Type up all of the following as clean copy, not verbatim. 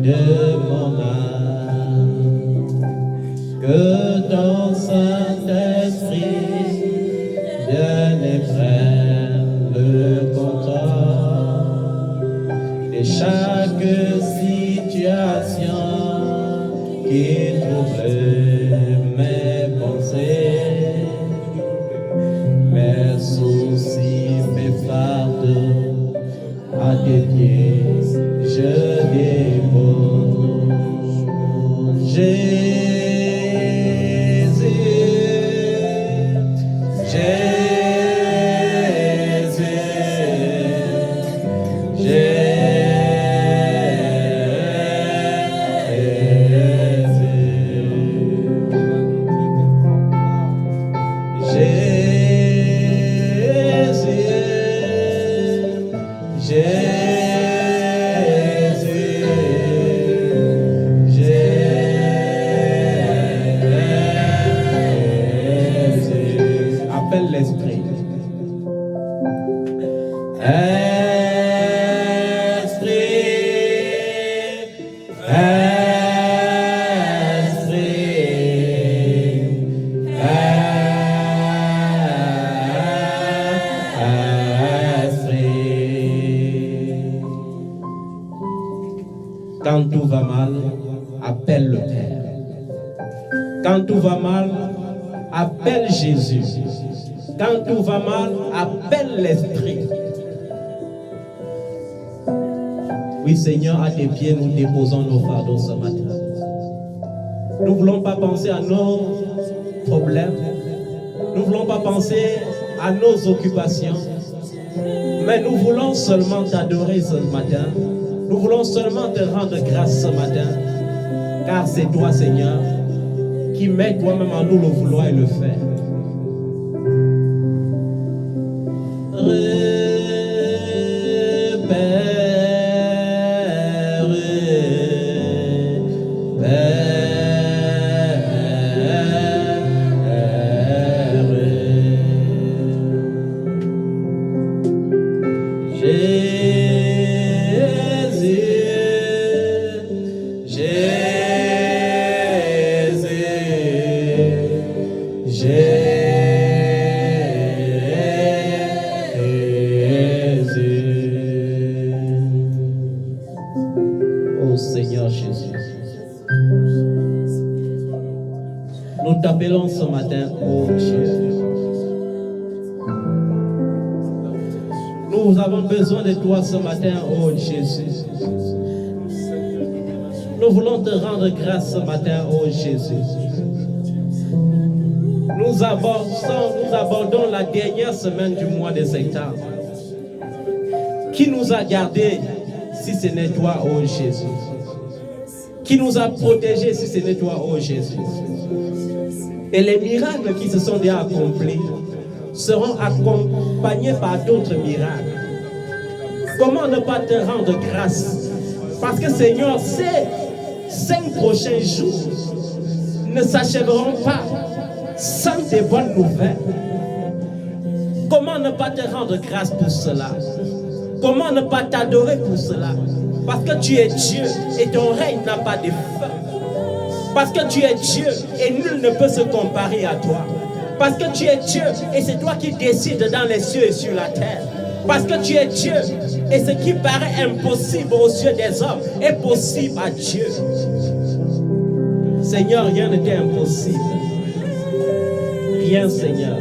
de mon âme, que ton Saint-Esprit vienne et prenne le contrôle de chaque situation qui trouble mes pensées, mes soucis, mes fardeaux, à tes pieds je dépose. Jésus, quand tout va mal, appelle le Père. Quand tout va mal, appelle Jésus. Quand tout va mal, appelle l'Esprit. Oui, Seigneur, à tes pieds, nous déposons nos fardeaux ce matin. Nous ne voulons pas penser à nos problèmes. Nous ne voulons pas penser à nos occupations. Mais nous voulons seulement t'adorer ce matin. Nous voulons seulement te rendre grâce ce matin. Car c'est toi, Seigneur, qui mets toi-même en nous le vouloir et le faire. Oh Seigneur Jésus, nous t'appelons ce matin, oh Dieu. Nous avons besoin de toi ce matin, oh Jésus. Nous voulons te rendre grâce ce matin, oh Jésus. Nous abordons la dernière semaine du mois de septembre. Qui nous a gardés si ce n'est toi, oh Jésus? Qui nous a protégés si ce n'est toi, oh Jésus? Et les miracles qui se sont déjà accomplis seront accompagnés par d'autres miracles. Comment ne pas te rendre grâce? Parce que Seigneur, ces 5 prochains jours ne s'achèveront pas sans tes bonnes nouvelles. Comment ne pas te rendre grâce pour cela? Comment ne pas t'adorer pour cela? Parce que tu es Dieu et ton règne n'a pas de fin. Parce que tu es Dieu et nul ne peut se comparer à toi. Parce que tu es Dieu et c'est toi qui décides dans les cieux et sur la terre. Parce que tu es Dieu et ce qui paraît impossible aux yeux des hommes est possible à Dieu. Seigneur, rien n'était impossible. Rien, Seigneur.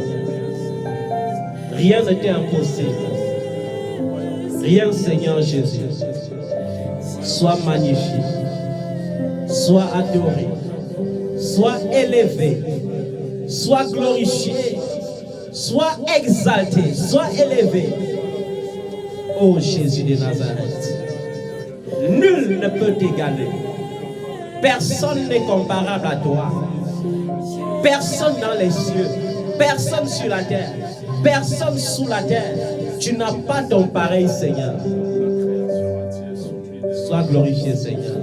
Rien n'était impossible. Rien, Seigneur Jésus. Sois magnifié. Sois adoré. Sois élevé. Sois glorifié. Sois exalté. Sois élevé. Ô Jésus de Nazareth. Nul ne peut t'égaler. Personne n'est comparable à toi. Personne dans les cieux. Personne sur la terre. Personne sous la terre. Tu n'as pas ton pareil, Seigneur. Sois glorifié, Seigneur.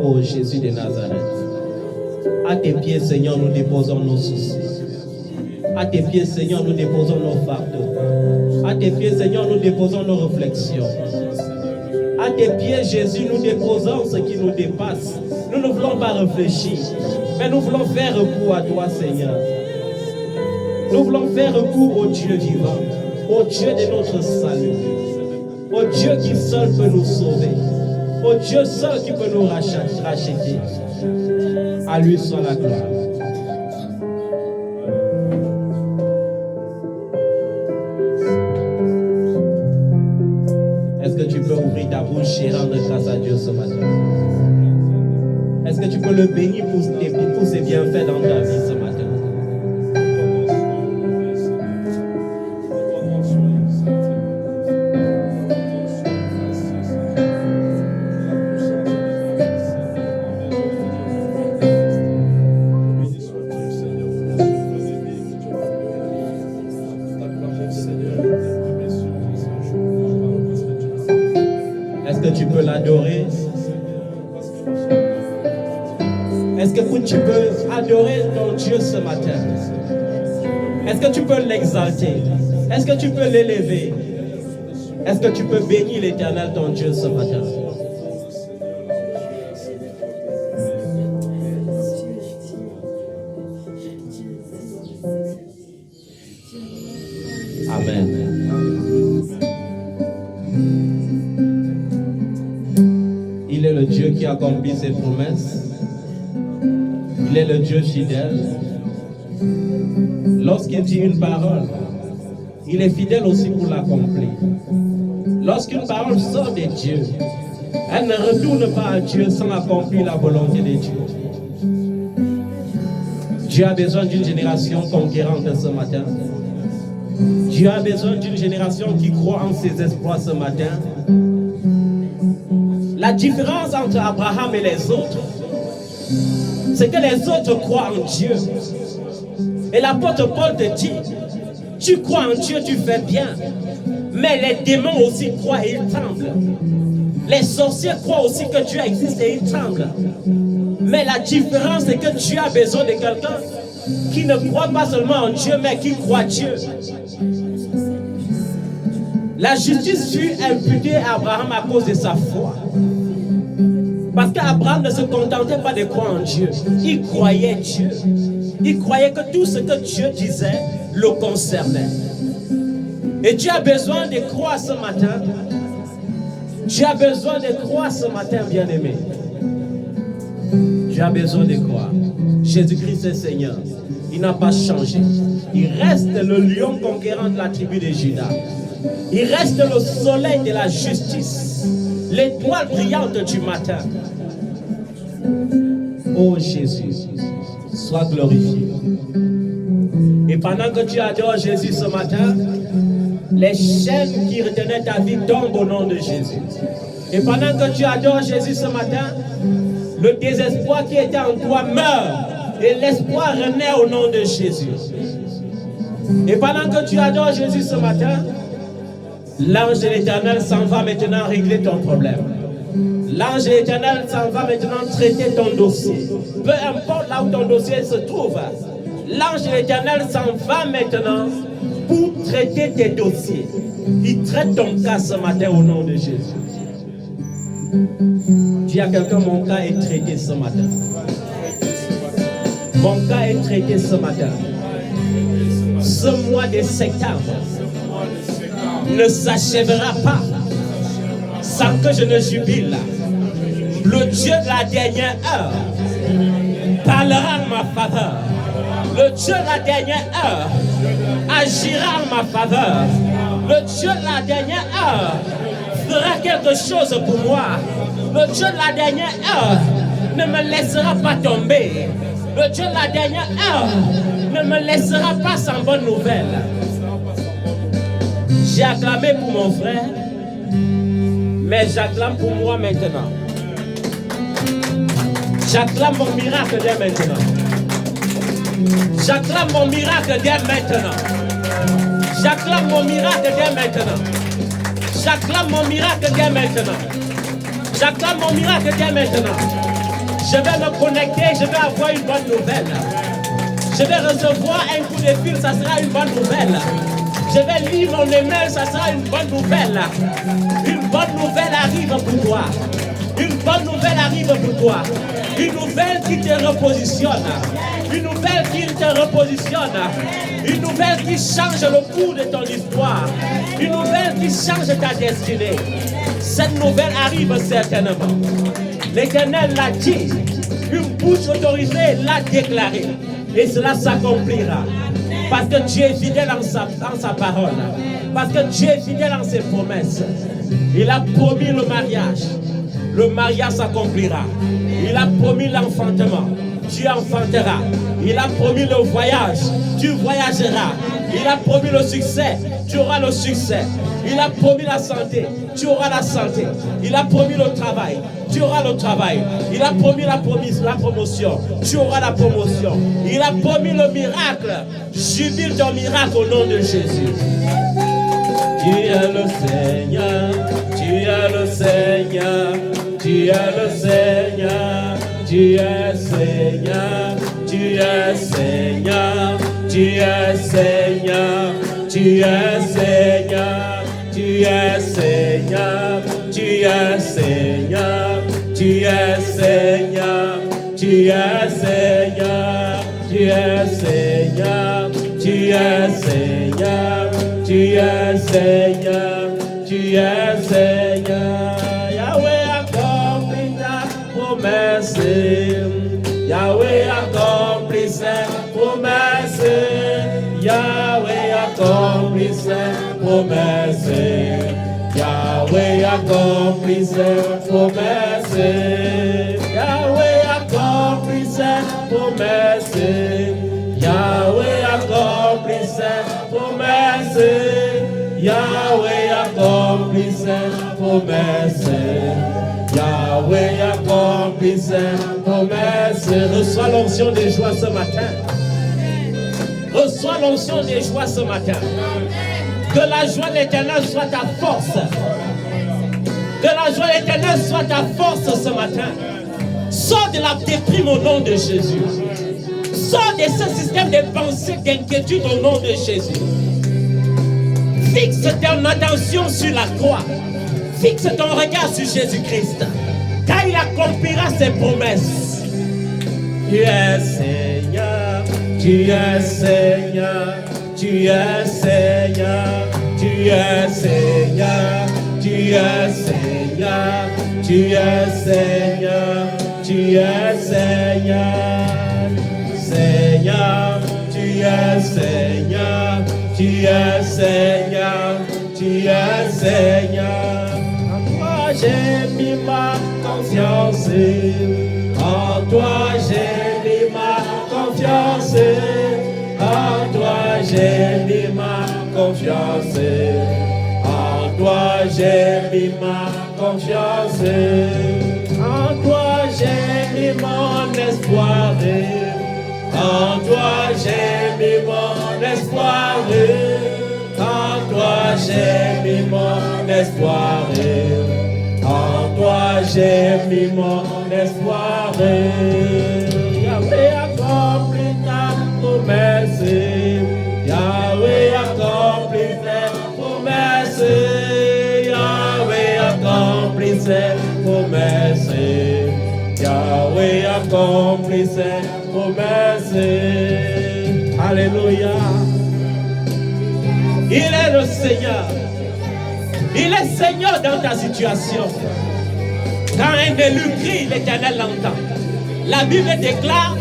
Ô Jésus de Nazareth. À tes pieds, Seigneur, nous déposons nos soucis. À tes pieds, Seigneur, nous déposons nos fardeaux. À tes pieds, Seigneur, nous déposons nos réflexions. À tes pieds, Jésus, nous déposons ce qui nous dépasse. Nous ne voulons pas réfléchir, mais nous voulons faire recours à toi, Seigneur. Nous voulons faire recours au Dieu vivant, au Dieu de notre salut, au Dieu qui seul peut nous sauver, au Dieu seul qui peut nous racheter. À lui soit la gloire. Est-ce que tu peux ouvrir ta bouche et rendre grâce à Dieu ce matin? Est-ce que tu peux le bénir pour ses bienfaits dans ta vie ce matin? Est-ce que tu peux l'adorer? Est-ce que tu peux adorer ton Dieu ce matin? Est-ce que tu peux l'exalter? Est-ce que tu peux l'élever? Est-ce que tu peux bénir l'Éternel ton Dieu ce matin? Amen. Il est le Dieu qui accomplit ses promesses. Il est le Dieu fidèle. Lorsqu'il dit une parole, il est fidèle aussi pour l'accomplir. Lorsqu'une parole sort de Dieu, elle ne retourne pas à Dieu sans accomplir la volonté de Dieu. Dieu a besoin d'une génération conquérante ce matin. Dieu a besoin d'une génération qui croit en ses espoirs ce matin. La différence entre Abraham et les autres, c'est que les autres croient en Dieu. Et l'apôtre Paul te dit, tu crois en Dieu, tu fais bien. Mais les démons aussi croient et ils tremblent. Les sorciers croient aussi que Dieu existe et ils tremblent. Mais la différence, c'est que Dieu a besoin de quelqu'un qui ne croit pas seulement en Dieu, mais qui croit Dieu. La justice fut imputée à Abraham à cause de sa foi. Parce qu'Abraham ne se contentait pas de croire en Dieu. Il croyait Dieu. Il croyait que tout ce que Dieu disait le concernait. Et Dieu a besoin de croire ce matin. Dieu a besoin de croire ce matin, bien-aimé. Dieu a besoin de croire. Jésus-Christ est Seigneur. Il n'a pas changé. Il reste le lion conquérant de la tribu de Juda. Il reste le soleil de la justice, l'étoile brillante du matin. Oh Jésus, sois glorifié. Et pendant que tu adores Jésus ce matin, les chaînes qui retenaient ta vie tombent au nom de Jésus. Et pendant que tu adores Jésus ce matin, le désespoir qui était en toi meurt et l'espoir renaît au nom de Jésus. Et pendant que tu adores Jésus ce matin, l'ange de l'Éternel s'en va maintenant régler ton problème. L'ange de l'Éternel s'en va maintenant traiter ton dossier. Peu importe là où ton dossier se trouve, l'ange de l'Éternel s'en va maintenant pour traiter tes dossiers. Il traite ton cas ce matin au nom de Jésus. Dis à quelqu'un, mon cas est traité ce matin. Mon cas est traité ce matin. Ce mois de septembre ne s'achèvera pas sans que je ne jubile. Le Dieu de la dernière heure parlera en ma faveur. Le Dieu de la dernière heure agira en ma faveur. Le Dieu de la dernière heure fera quelque chose pour moi. Le Dieu de la dernière heure ne me laissera pas tomber. Le Dieu de la dernière heure ne me laissera pas sans bonne nouvelle. J'ai acclamé pour mon frère, mais j'acclame pour moi maintenant. J'acclame mon miracle dès maintenant. J'acclame mon miracle dès maintenant. J'acclame mon miracle dès maintenant. J'acclame mon miracle dès maintenant. J'acclame mon miracle dès maintenant. Je vais me connecter, je vais avoir une bonne nouvelle. Je vais recevoir un coup de fil, ça sera une bonne nouvelle. Je vais lire mon email, ça sera une bonne nouvelle. Une bonne nouvelle arrive pour toi. Une bonne nouvelle arrive pour toi. Une nouvelle qui te repositionne. Une nouvelle qui te repositionne. Une nouvelle qui change le cours de ton histoire. Une nouvelle qui change ta destinée. Cette nouvelle arrive certainement. L'Éternel l'a dit. Une bouche autorisée l'a déclaré. Et cela s'accomplira. Parce que Dieu est fidèle en sa parole. Parce que Dieu est fidèle en ses promesses. Il a promis le mariage. Le mariage s'accomplira. Il a promis l'enfantement. Tu enfanteras. Il a promis le voyage. Tu voyageras. Il a promis le succès. Tu auras le succès. Il a promis la santé. Tu auras la santé. Il a promis le travail. Tu auras le travail. Il a promis la promotion. Tu auras la promotion. Il a promis le miracle. Jubile ton miracle au nom de Jésus. Tu es le Seigneur. Tu es le Seigneur. Tu es le Seigneur. Tu es Seigneur. Tu es Seigneur. Tu es Seigneur. Tu es Seigneur. Tu es Seigneur. Tu es Seigneur. Tu es Seigneur. Tu es Seigneur. Tu es Seigneur. Tu es Seigneur. Tu es Seigneur. Tu es Seigneur. Yahweh accomplit ta promesse. Yahweh accomplit ses promesses. Yahweh accomplit ses promesses. Yahweh accomplit ses promesses. Yahweh accomplit ses promesses. Yahweh accomplit ses promesses. Yahweh accomplit ses promesses. Yahweh accomplit ses promesses. Reçois l'onction des joies ce matin. Reçois l'onction des joies ce matin. Que la joie de l'Éternel soit ta force. Que la joie de l'Éternel soit ta force ce matin. Sors de la déprime au nom de Jésus. Sors de ce système de pensée, d'inquiétude au nom de Jésus. Fixe ton attention sur la croix. Fixe ton regard sur Jésus-Christ. Car il accomplira ses promesses. Tu es Seigneur. Tu es Seigneur. Tu es Seigneur. Tu es Seigneur. Tu es Seigneur. Tu es Seigneur. Tu es Seigneur. Seigneur. Tu es Seigneur. Tu es Seigneur. Tu es Seigneur. En toi j'ai mis ma confiance. En toi j'ai mis ma confiance. En toi j'ai mis ma confiance. En toi j'ai mis ma confiance. En toi j'ai mis mon espoir. En toi j'ai mis mon espoir. En toi j'ai mis mon espoir. En toi j'ai mis mon espoir. Yahweh accomplit ta promesse. Yahweh accomplit ses promesses. Yahweh accomplit ses promesses. Yahweh accomplit ses promesses. Alléluia. Il est le Seigneur. Il est Seigneur dans ta situation. Quand un élu crie, l'Éternel l'entend. La Bible déclare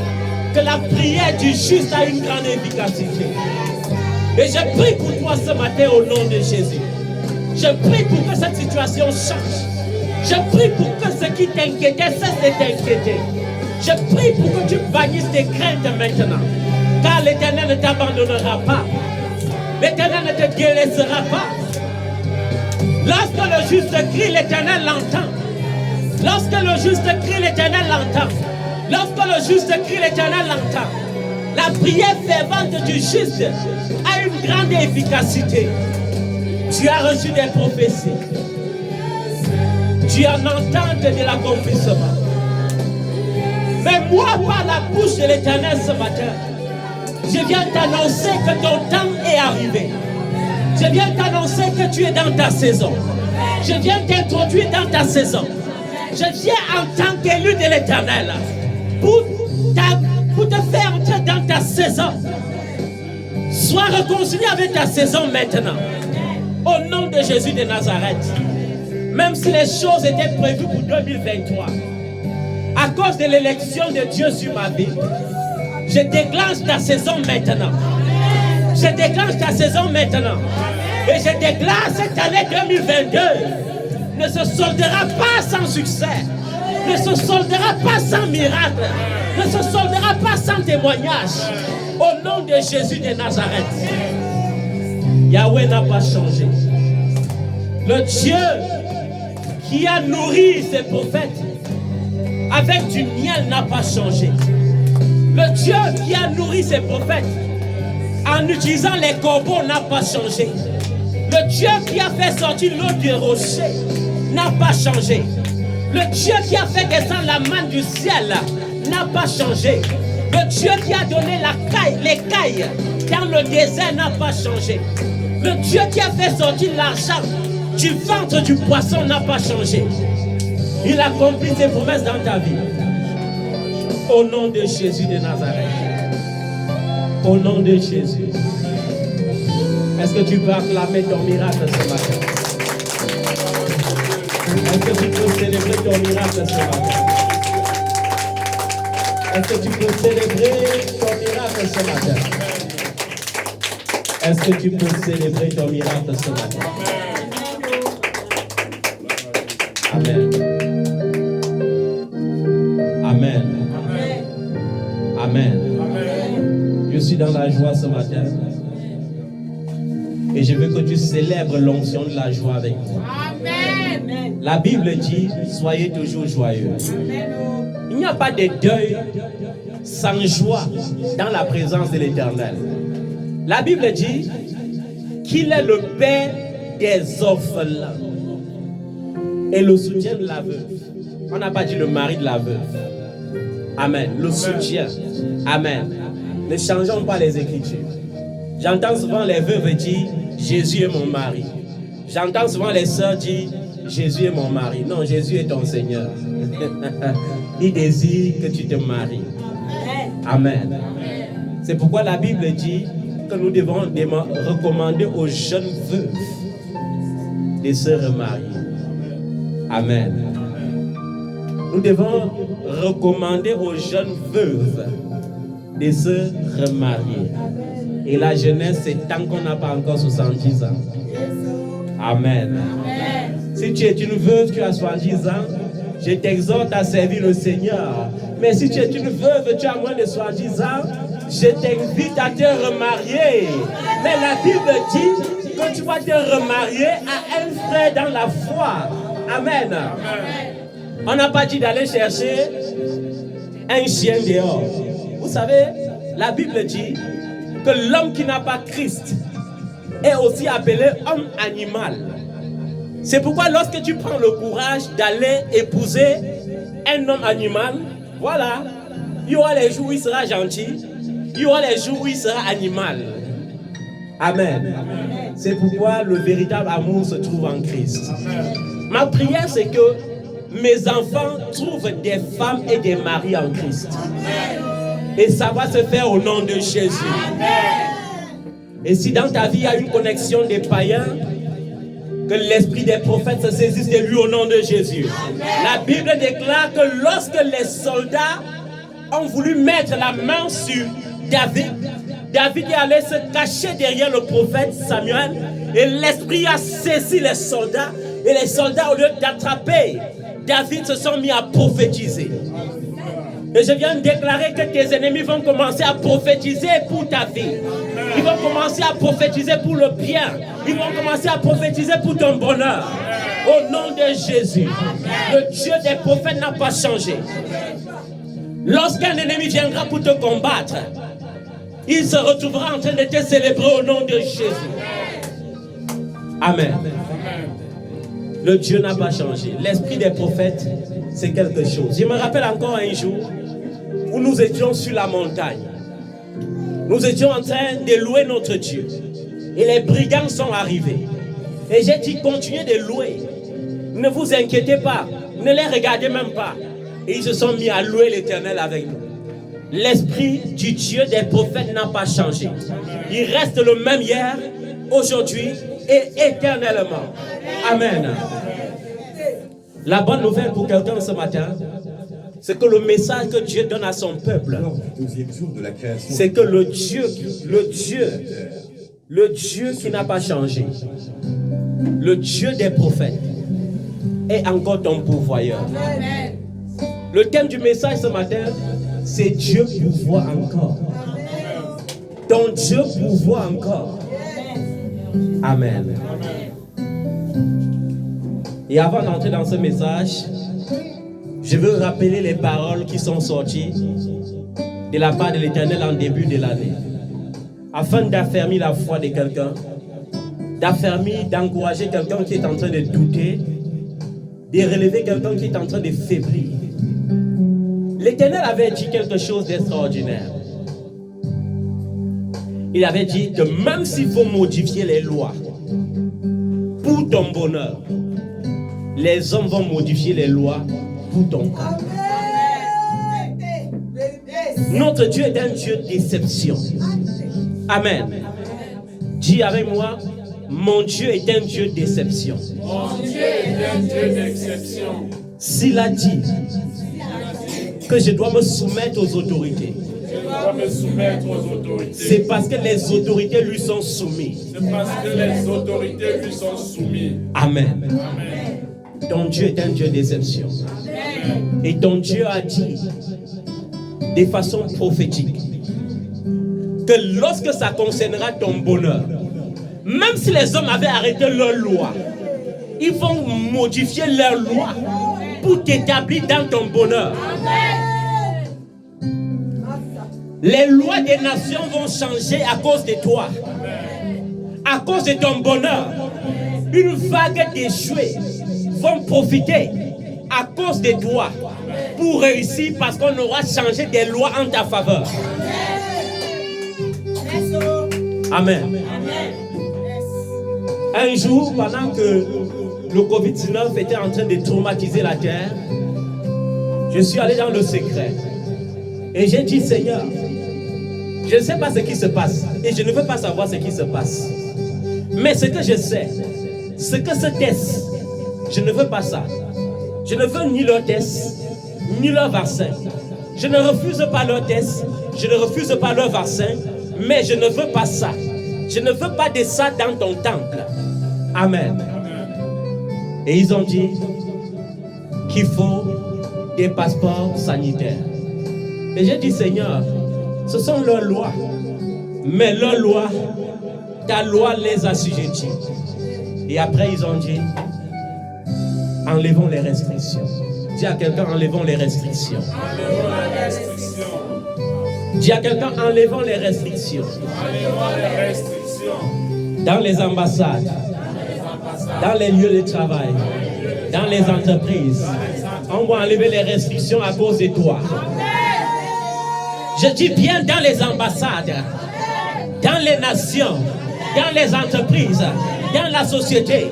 que la prière du juste a une grande efficacité. Et je prie pour toi ce matin au nom de Jésus. Je prie pour que cette situation change. Je prie pour que ce qui t'inquiétait cesse de t'inquiéter. Je prie pour que tu bannisses tes craintes maintenant. Car l'Éternel ne t'abandonnera pas. L'Éternel ne te délaissera pas. Lorsque le juste crie, l'Éternel l'entend. Lorsque le juste crie, l'Éternel l'entend. Lorsque le juste crie, l'Éternel l'entend. La prière fervente du juste a une grande efficacité. Tu as reçu des prophéties. Tu en entends de l'accomplissement. Mais moi, par la bouche de l'Éternel ce matin, je viens t'annoncer que ton temps est arrivé. Je viens t'annoncer que tu es dans ta saison. Je viens t'introduire dans ta saison. Je viens en tant qu'élu de l'Éternel pour te faire entrer dans ta saison. Sois réconcilié avec ta saison maintenant. Au nom de Jésus de Nazareth. Même si les choses étaient prévues pour 2023, à cause de l'élection de Dieu sur ma vie, je déclenche ta saison maintenant. Je déclenche ta saison maintenant. Et je déclare cette année 2022 ne se soldera pas sans succès, ne se soldera pas sans miracle, ne se soldera pas sans témoignage. Au nom de Jésus de Nazareth. Yahweh n'a pas changé. Le Dieu qui a nourri ses prophètes avec du miel n'a pas changé. Le Dieu qui a nourri ses prophètes en utilisant les corbeaux n'a pas changé. Le Dieu qui a fait sortir l'eau du rocher n'a pas changé. Le Dieu qui a fait descendre la manne du ciel n'a pas changé. Le Dieu qui a donné les cailles dans le désert n'a pas changé. Le Dieu qui a fait sortir l'argent du ventre du poisson n'a pas changé. Il a accompli ses promesses dans ta vie. Au nom de Jésus de Nazareth. Au nom de Jésus. Est-ce que tu peux acclamer ton miracle ce matin? Est-ce que tu peux célébrer ton miracle ce matin? Est-ce que tu peux célébrer ton miracle ce matin? Est-ce que tu peux célébrer ton miracle ce matin? Amen. Amen. Amen. Je suis dans la joie ce matin. Et je veux que tu célèbres l'onction de la joie avec moi. Amen. La Bible dit, soyez toujours joyeux. Il n'y a pas de deuil sans joie dans la présence de l'Éternel. La Bible dit qu'il est le père des orphelins et le soutien de la veuve. On n'a pas dit le mari de la veuve. Amen. Le soutien. Amen. Ne changeons pas les Écritures. J'entends souvent les veuves dire Jésus est mon mari. J'entends souvent les sœurs dire Jésus est mon mari. Non, Jésus est ton Seigneur. Il désire que tu te maries. Amen. C'est pourquoi la Bible dit que nous devons recommander aux jeunes veuves de se remarier. Amen. Nous devons recommander aux jeunes veuves de se remarier. Et la jeunesse, c'est tant qu'on n'a pas encore 70 ans. Amen. Si tu es une veuve, tu as 70 ans, je t'exhorte à servir le Seigneur. Mais si tu es une veuve, tu as moins de 70 ans, je t'invite à te remarier. Mais la Bible dit que tu vas te remarier à un frère dans la foi. Amen. On n'a pas dit d'aller chercher un chien dehors. Vous savez, la Bible dit que l'homme qui n'a pas Christ est aussi appelé homme animal. C'est pourquoi lorsque tu prends le courage d'aller épouser un homme animal, voilà, il y aura les jours où il sera gentil, il y aura les jours où il sera animal. Amen. C'est pourquoi le véritable amour se trouve en Christ. Ma prière, c'est que mes enfants trouvent des femmes et des maris en Christ. Et ça va se faire au nom de Jésus. Et si dans ta vie il y a une connexion des païens, que l'esprit des prophètes se saisisse de lui au nom de Jésus. La Bible déclare que lorsque les soldats ont voulu mettre la main sur David, David est allé se cacher derrière le prophète Samuel et l'esprit a saisi les soldats et les soldats, au lieu d'attraper David, se sont mis à prophétiser. Et je viens de déclarer que tes ennemis vont commencer à prophétiser pour ta vie. Ils vont commencer à prophétiser pour le bien. Ils vont commencer à prophétiser pour ton bonheur. Au nom de Jésus, le Dieu des prophètes n'a pas changé. Lorsqu'un ennemi viendra pour te combattre, il se retrouvera en train de te célébrer au nom de Jésus. Amen. Le Dieu n'a pas changé. L'esprit des prophètes, c'est quelque chose. Je me rappelle encore un jour où nous étions sur la montagne. Nous étions en train de louer notre Dieu. Et les brigands sont arrivés. Et j'ai dit, continuez de louer. Ne vous inquiétez pas. Ne les regardez même pas. Et ils se sont mis à louer l'Éternel avec nous. L'esprit du Dieu des prophètes n'a pas changé. Il reste le même hier, aujourd'hui et éternellement. Amen. La bonne nouvelle pour quelqu'un ce matin, c'est que le message que Dieu donne à son peuple, c'est que le Dieu qui n'a pas changé, le Dieu des prophètes, est encore ton pourvoyeur. Le thème du message ce matin, c'est Dieu pourvoit encore. Ton Dieu pourvoit encore. Amen. Et avant d'entrer dans ce message, je veux rappeler les paroles qui sont sorties de la part de l'Éternel en début de l'année, afin d'affermir la foi de quelqu'un, d'encourager quelqu'un qui est en train de douter, de relever quelqu'un qui est en train de faiblir. L'Éternel avait dit quelque chose d'extraordinaire. Il avait dit que même s'il faut modifier les lois pour ton bonheur, les hommes vont modifier les lois pour ton cas. Notre Dieu est un Dieu de déception. Amen. Dis avec moi, mon Dieu est un Dieu de déception. Mon Dieu est un Dieu d'exception. S'il a dit que je dois me soumettre aux autorités, c'est parce que les autorités lui sont soumises. C'est parce que les autorités lui sont soumises. Amen. Amen. Ton Dieu est un Dieu de déception. Et ton Dieu a dit de façon prophétique que lorsque ça concernera ton bonheur, même si les hommes avaient arrêté leur loi, ils vont modifier leur loi pour t'établir dans ton bonheur. Les lois des nations vont changer à cause de toi, à cause de ton bonheur. Une vague d'échoués vont profiter à cause de toi pour réussir parce qu'on aura changé des lois en ta faveur. Amen. Un jour, pendant que le Covid-19 était en train de traumatiser la terre, je suis allé dans le secret et j'ai dit, Seigneur, je ne sais pas ce qui se passe et je ne veux pas savoir ce qui se passe. Mais ce que je sais, c'est que ce test, je ne veux pas ça. Je ne veux ni leur test, ni leur vaccin. Je ne refuse pas leur test, je ne refuse pas leur vaccin, mais je ne veux pas ça. Je ne veux pas de ça dans ton temple. Amen. Et ils ont dit qu'il faut des passeports sanitaires. Et j'ai dit, Seigneur, ce sont leurs lois. Mais leurs lois, ta loi les assujettit. Et après, ils ont dit, enlevons les restrictions. Dis à quelqu'un, enlevons les restrictions. Enlevons les restrictions. Dis à quelqu'un, enlevons les restrictions. Enlevons les restrictions. Dans les ambassades, dans les lieux de travail, dans les entreprises, on va enlever les restrictions à cause de toi. Je dis bien dans les ambassades, dans les nations, dans les entreprises, dans la société,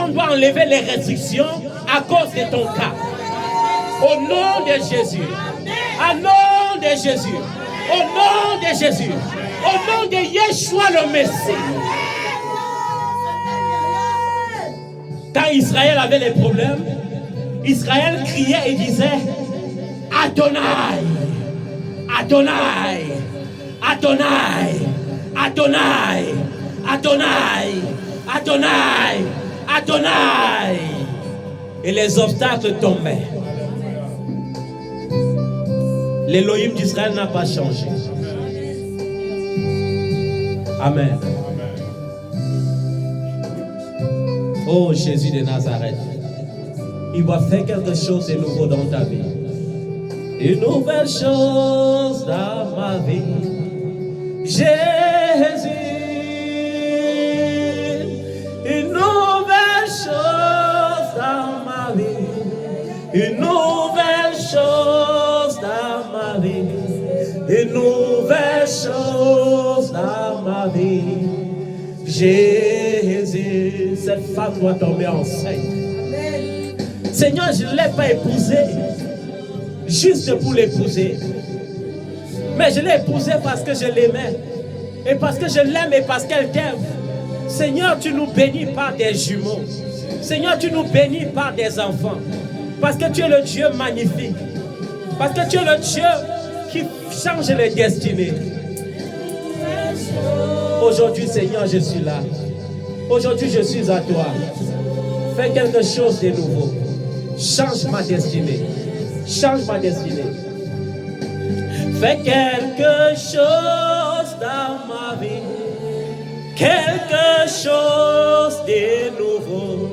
on doit enlever les restrictions à cause de ton cas. Au nom de Jésus, au nom de Jésus, au nom de Jésus, au nom de Yeshua le Messie. Quand Israël avait les problèmes, Israël criait et disait Adonai, Adonai, Adonai, Adonai, Adonai, Adonai, Adonai. Et les obstacles tombaient. L'Élohim d'Israël n'a pas changé. Amen. Oh Jésus de Nazareth, il va faire quelque chose de nouveau dans ta vie. Une nouvelle chose dans ma vie. Jésus, une nouvelle chose dans ma vie. Une nouvelle chose dans ma vie. Une nouvelle chose dans ma vie. Jésus, cette femme doit tomber enceinte. Seigneur, je ne l'ai pas épousée juste pour l'épouser. Mais je l'ai épousée parce que je l'aimais. Et parce que je l'aime et parce qu'elle t'aime. Seigneur, tu nous bénis par des jumeaux. Seigneur, tu nous bénis par des enfants. Parce que tu es le Dieu magnifique. Parce que tu es le Dieu qui change les destinées. Aujourd'hui, Seigneur, je suis là. Aujourd'hui, je suis à toi. Fais quelque chose de nouveau. Change ma destinée. Change ma destinée. Fais quelque chose dans ma vie. Quelque chose de nouveau.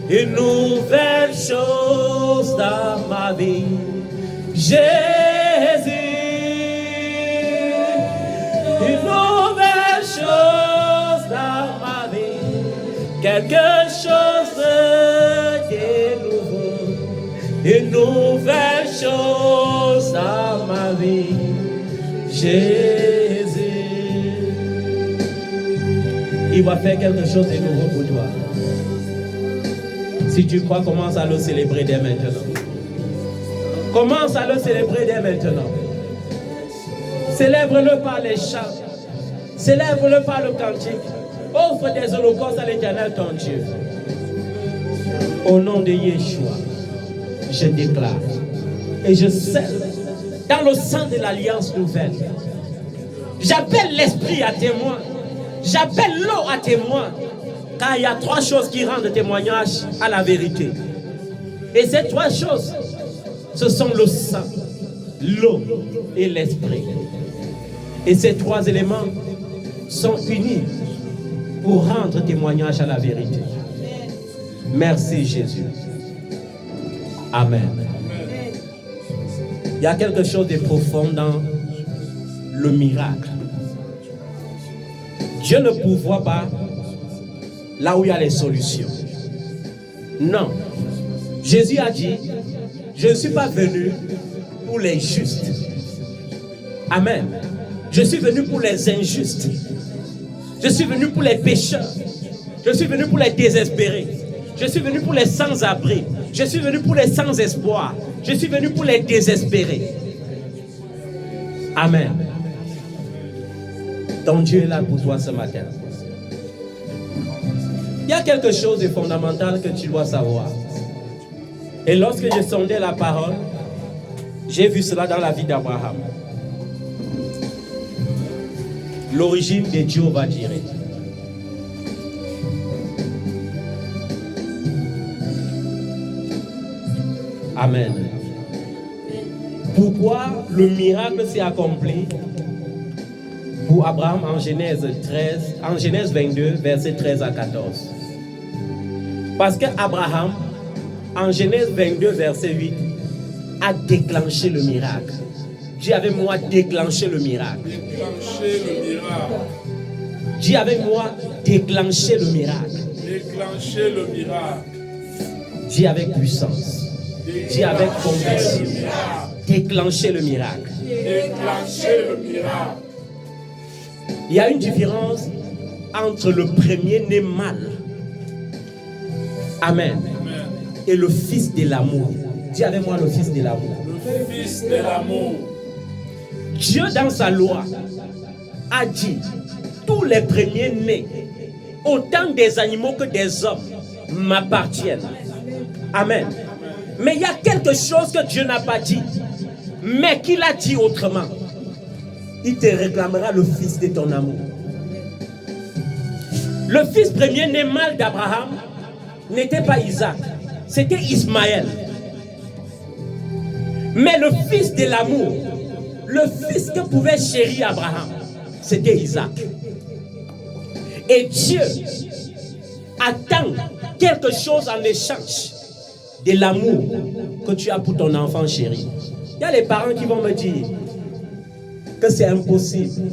Une nouvelle chose dans ma vie. Jésus. Une nouvelle chose dans ma vie. Quelque chose de nouveau. Une nouvelle chose dans ma vie. Jésus. Il va faire quelque chose de nouveau pour toi. Si tu crois, commence à le célébrer dès maintenant. Commence à le célébrer dès maintenant. Célèbre-le par les chants. Célèbre-le par le cantique. Offre des holocaustes à l'Éternel ton Dieu. Au nom de Yeshua, je déclare et je scelle dans le sang de l'alliance nouvelle. J'appelle l'esprit à témoin. J'appelle l'eau à témoin. Car il y a 3 choses qui rendent témoignage à la vérité. Et ces 3 choses, ce sont le sang, l'eau et l'esprit. Et ces 3 éléments sont unis pour rendre témoignage à la vérité. Merci Jésus. Amen. Il y a quelque chose de profond dans le miracle. Dieu ne pourvoit pas là où il y a les solutions. Non. Jésus a dit, je ne suis pas venu pour les justes. Amen. Je suis venu pour les injustes. Je suis venu pour les pécheurs. Je suis venu pour les désespérés. Je suis venu pour les sans-abri. Je suis venu pour les sans-espoir. Je suis venu pour les désespérés. Amen. Ton Dieu est là pour toi ce matin. Il y a quelque chose de fondamental que tu dois savoir. Et lorsque je sondais la parole, j'ai vu cela dans la vie d'Abraham. L'origine de Jéhovah Jireh. Amen. Pourquoi le miracle s'est accompli pour Abraham en Genèse 22, versets 13 à 14. Parce que Abraham, en Genèse 22, verset 8, a déclenché le miracle. Dis avec moi, déclencher le miracle. Déclencher le miracle. Dis avec moi, déclencher le miracle. Déclencher le miracle. Dis avec puissance. Dis avec conviction. Déclencher le miracle. Déclencher le miracle. Il y a une différence entre le premier-né mâle, Amen, et le fils de l'amour. Dis avec moi, le fils de l'amour. Le fils de l'amour. Dieu, dans sa loi, a dit, tous les premiers-nés, autant des animaux que des hommes, m'appartiennent. Amen. Mais il y a quelque chose que Dieu n'a pas dit, mais qu'il a dit autrement. Il te réclamera le fils de ton amour. Le fils premier-né mâle d'Abraham n'était pas Isaac, c'était Ismaël. Mais le fils de l'amour, le fils que pouvait chérir Abraham, c'était Isaac. Et Dieu attend quelque chose en échange de l'amour que tu as pour ton enfant chéri. Il y a les parents qui vont me dire que c'est impossible.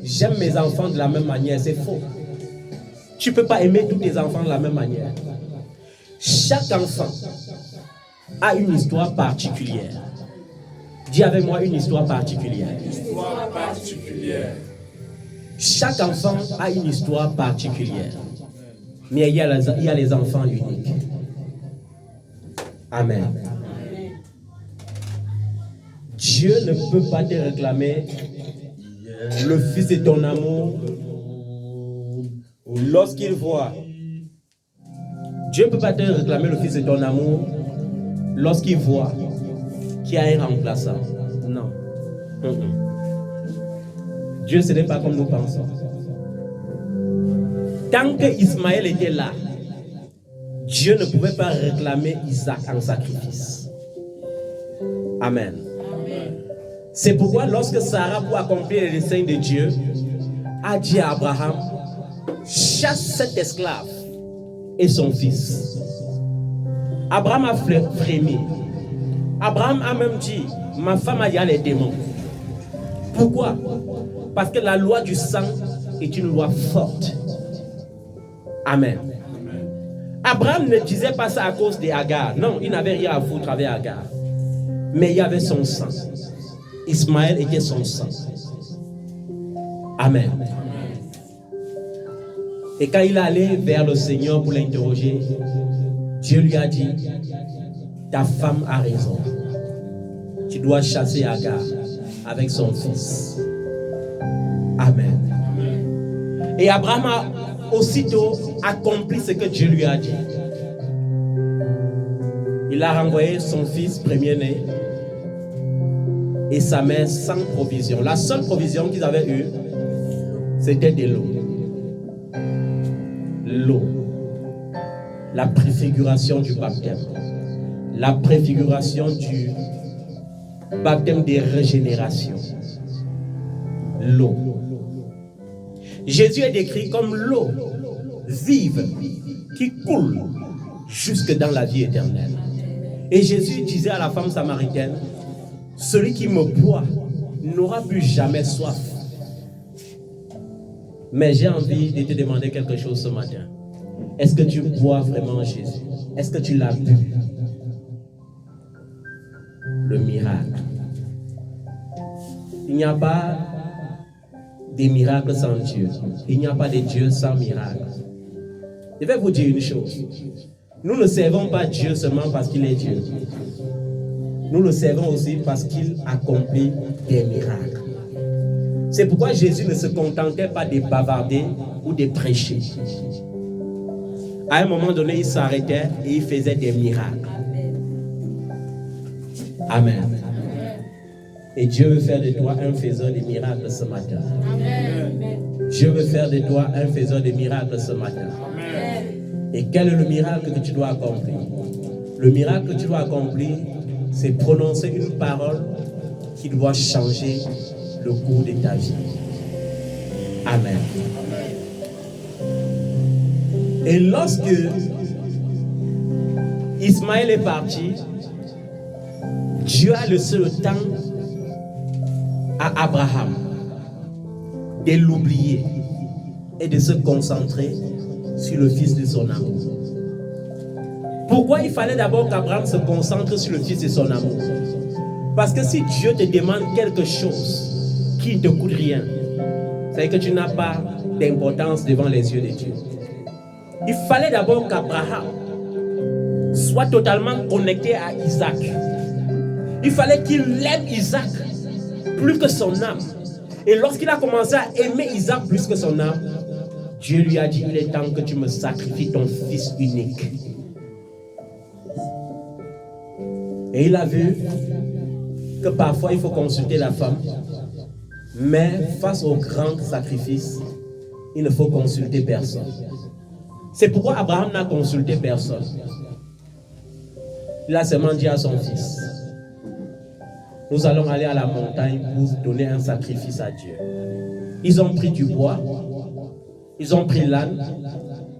J'aime mes enfants de la même manière. C'est faux. Tu ne peux pas aimer tous tes enfants de la même manière. Chaque enfant a une histoire particulière. Dis avec moi, une histoire particulière. Une histoire particulière. Chaque enfant a une histoire particulière. Mais il y a les enfants uniques. Amen. Dieu ne peut pas te réclamer le fils de ton amour lorsqu'il voit. Dieu ne peut pas te réclamer le fils de ton amour lorsqu'il voit qu'il y a un remplaçant. Non. Dieu, ce n'est pas comme nous pensons. Tant que Ismaël était là, Dieu ne pouvait pas réclamer Isaac en sacrifice. Amen. C'est pourquoi lorsque Sarah, pour accomplir les desseins de Dieu, a dit à Abraham, chasse cet esclave et son fils. Abraham a frémi. Abraham a même dit, ma femme a dit les démons. Pourquoi? Parce que la loi du sang est une loi forte. Amen. Abraham ne disait pas ça à cause d'Agar. Non, il n'avait rien à foutre avec Agar. Mais il y avait son sang. Ismaël était son sang. Amen. Et quand il allait vers le Seigneur pour l'interroger, Dieu lui a dit, ta femme a raison. Tu dois chasser Agar avec son fils. Amen. Et Abraham a aussitôt accompli ce que Dieu lui a dit. Il a renvoyé son fils premier-né et sa mère sans provision. La seule provision qu'ils avaient eue, c'était de l'eau. L'eau. La préfiguration du baptême. La préfiguration du baptême de régénération. L'eau. Jésus est décrit comme l'eau vive qui coule jusque dans la vie éternelle. Et Jésus disait à la femme samaritaine, celui qui me boit n'aura plus jamais soif. Mais j'ai envie de te demander quelque chose ce matin. Est-ce que tu bois vraiment Jésus? Est-ce que tu l'as bu? Le miracle. Il n'y a pas de miracles sans Dieu. Il n'y a pas de Dieu sans miracle. Je vais vous dire une chose. Nous ne servons pas Dieu seulement parce qu'il est Dieu. Nous le servons aussi parce qu'il accomplit des miracles. C'est pourquoi Jésus ne se contentait pas de bavarder ou de prêcher. À un moment donné, il s'arrêtait et il faisait des miracles. Amen. Et Dieu veut faire de toi un faiseur de miracles ce matin. Dieu veut faire de toi un faiseur de miracles ce matin. Et quel est le miracle que tu dois accomplir? Le miracle que tu dois accomplir, c'est prononcer une parole qui doit changer le cours de ta vie. Amen. Et lorsque Ismaël est parti, Dieu a laissé le temps à Abraham de l'oublier et de se concentrer sur le fils de son amour. Pourquoi il fallait d'abord qu'Abraham se concentre sur le fils de son amour? Parce que si Dieu te demande quelque chose qui ne te coûte rien, c'est que tu n'as pas d'importance devant les yeux de Dieu. Il fallait d'abord qu'Abraham soit totalement connecté à Isaac. Il fallait qu'il aime Isaac plus que son âme. Et lorsqu'il a commencé à aimer Isaac plus que son âme, Dieu lui a dit, il est temps que tu me sacrifies ton fils unique. Et il a vu que parfois il faut consulter la femme, mais face au grand sacrifice, il ne faut consulter personne. C'est pourquoi Abraham n'a consulté personne. Il a seulement dit à son fils, nous allons aller à la montagne pour donner un sacrifice à Dieu. Ils ont pris du bois, ils ont pris l'âne,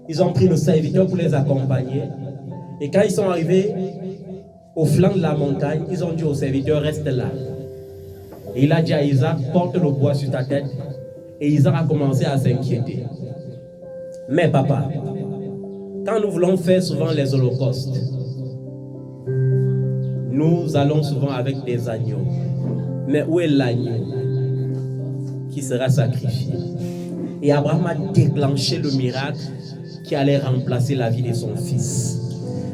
ils ont pris le serviteur pour les accompagner. Et quand ils sont arrivés au flanc de la montagne, ils ont dit au serviteur, reste là. Et il a dit à Isaac, porte le bois sur ta tête. Et Isaac a commencé à s'inquiéter. Mais papa, quand nous voulons faire souvent les holocaustes, nous allons souvent avec des agneaux. Mais où est l'agneau qui sera sacrifié? Et Abraham a déclenché le miracle qui allait remplacer la vie de son fils.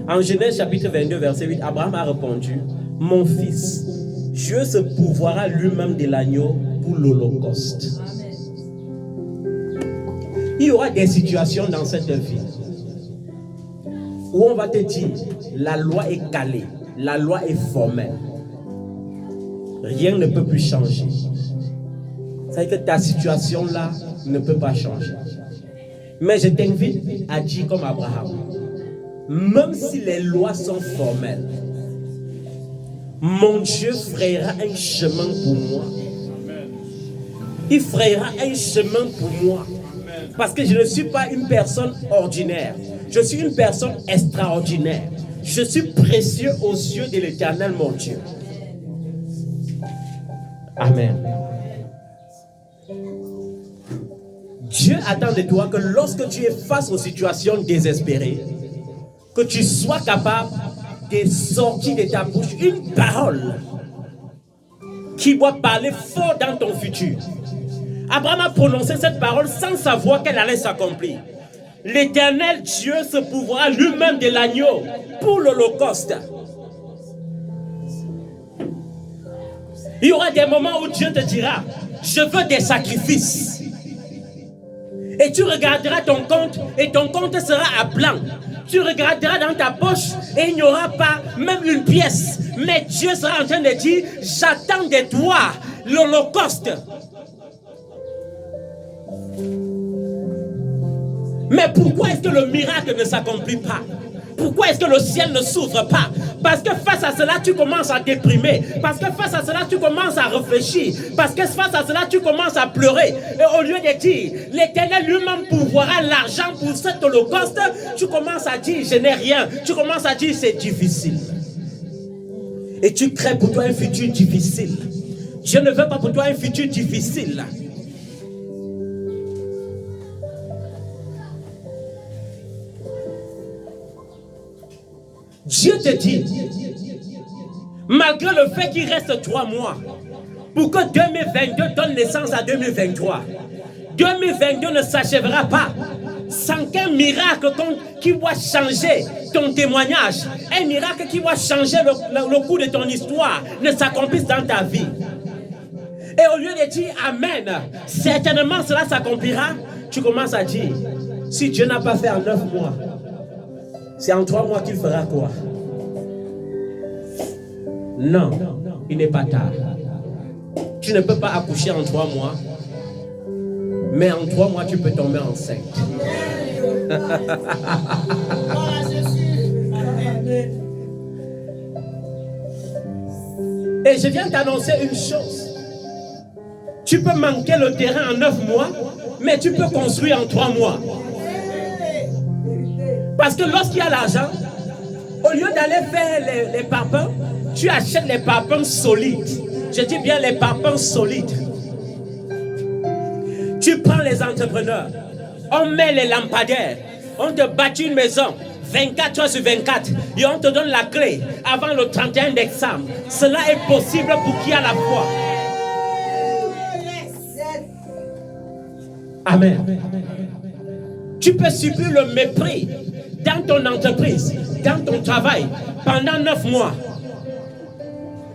En Genèse chapitre 22, verset 8, Abraham a répondu, « Mon fils, Dieu se pourvoira lui-même de l'agneau pour l'Holocauste. » Il y aura des situations dans cette vie où on va te dire, la loi est calée, la loi est formelle. Rien ne peut plus changer. C'est-à-dire que ta situation là ne peut pas changer. Mais je t'invite à dire comme Abraham, même si les lois sont formelles, mon Dieu frayera un chemin pour moi. Il frayera un chemin pour moi. Parce que je ne suis pas une personne ordinaire. Je suis une personne extraordinaire. Je suis précieux aux yeux de l'Éternel, mon Dieu. Amen. Dieu attend de toi que lorsque tu es face aux situations désespérées, que tu sois capable de sortir de ta bouche une parole qui doit parler fort dans ton futur. Abraham a prononcé cette parole sans savoir qu'elle allait s'accomplir. L'Éternel Dieu se pourvoira lui-même de l'agneau pour l'Holocauste. Il y aura des moments où Dieu te dira, je veux des sacrifices. Et tu regarderas ton compte et ton compte sera à blanc. Tu regarderas dans ta poche et il n'y aura pas même une pièce. Mais Dieu sera en train de dire, j'attends de toi l'Holocauste. Mais pourquoi est-ce que le miracle ne s'accomplit pas? Pourquoi est-ce que le ciel ne s'ouvre pas? Parce que face à cela, tu commences à déprimer. Parce que face à cela, tu commences à réfléchir. Parce que face à cela, tu commences à pleurer. Et au lieu de dire, l'Éternel lui-même pourvoira l'argent pour cet holocauste, tu commences à dire, je n'ai rien. Tu commences à dire, c'est difficile. Et tu crées pour toi un futur difficile. Je ne veux pas pour toi un futur difficile. Dieu te dit, malgré le fait qu'il reste 3 mois, pour que 2022 donne naissance à 2023, 2022 ne s'achèvera pas sans qu'un miracle qui va changer ton témoignage, un miracle qui va changer le cours de ton histoire ne s'accomplisse dans ta vie. Et au lieu de dire Amen, certainement cela s'accomplira, tu commences à dire, si Dieu n'a pas fait en 9 mois, c'est en 3 mois qu'il fera quoi? Non, il n'est pas tard. Tu ne peux pas accoucher en 3 mois, mais en 3 mois, tu peux tomber enceinte. Et je viens t'annoncer une chose. Tu peux manquer le terrain en 9 mois, mais tu peux construire en 3 mois. Parce que lorsqu'il y a l'argent, au lieu d'aller faire les parpaings, tu achètes les parpaings solides. Je dis bien les parpaings solides. Tu prends les entrepreneurs, on met les lampadaires, on te bâtit une maison 24 heures sur 24 et on te donne la clé avant le 31 décembre. Cela est possible pour qui a la foi. Amen. Tu peux subir le mépris dans ton entreprise, dans ton travail, pendant 9 mois.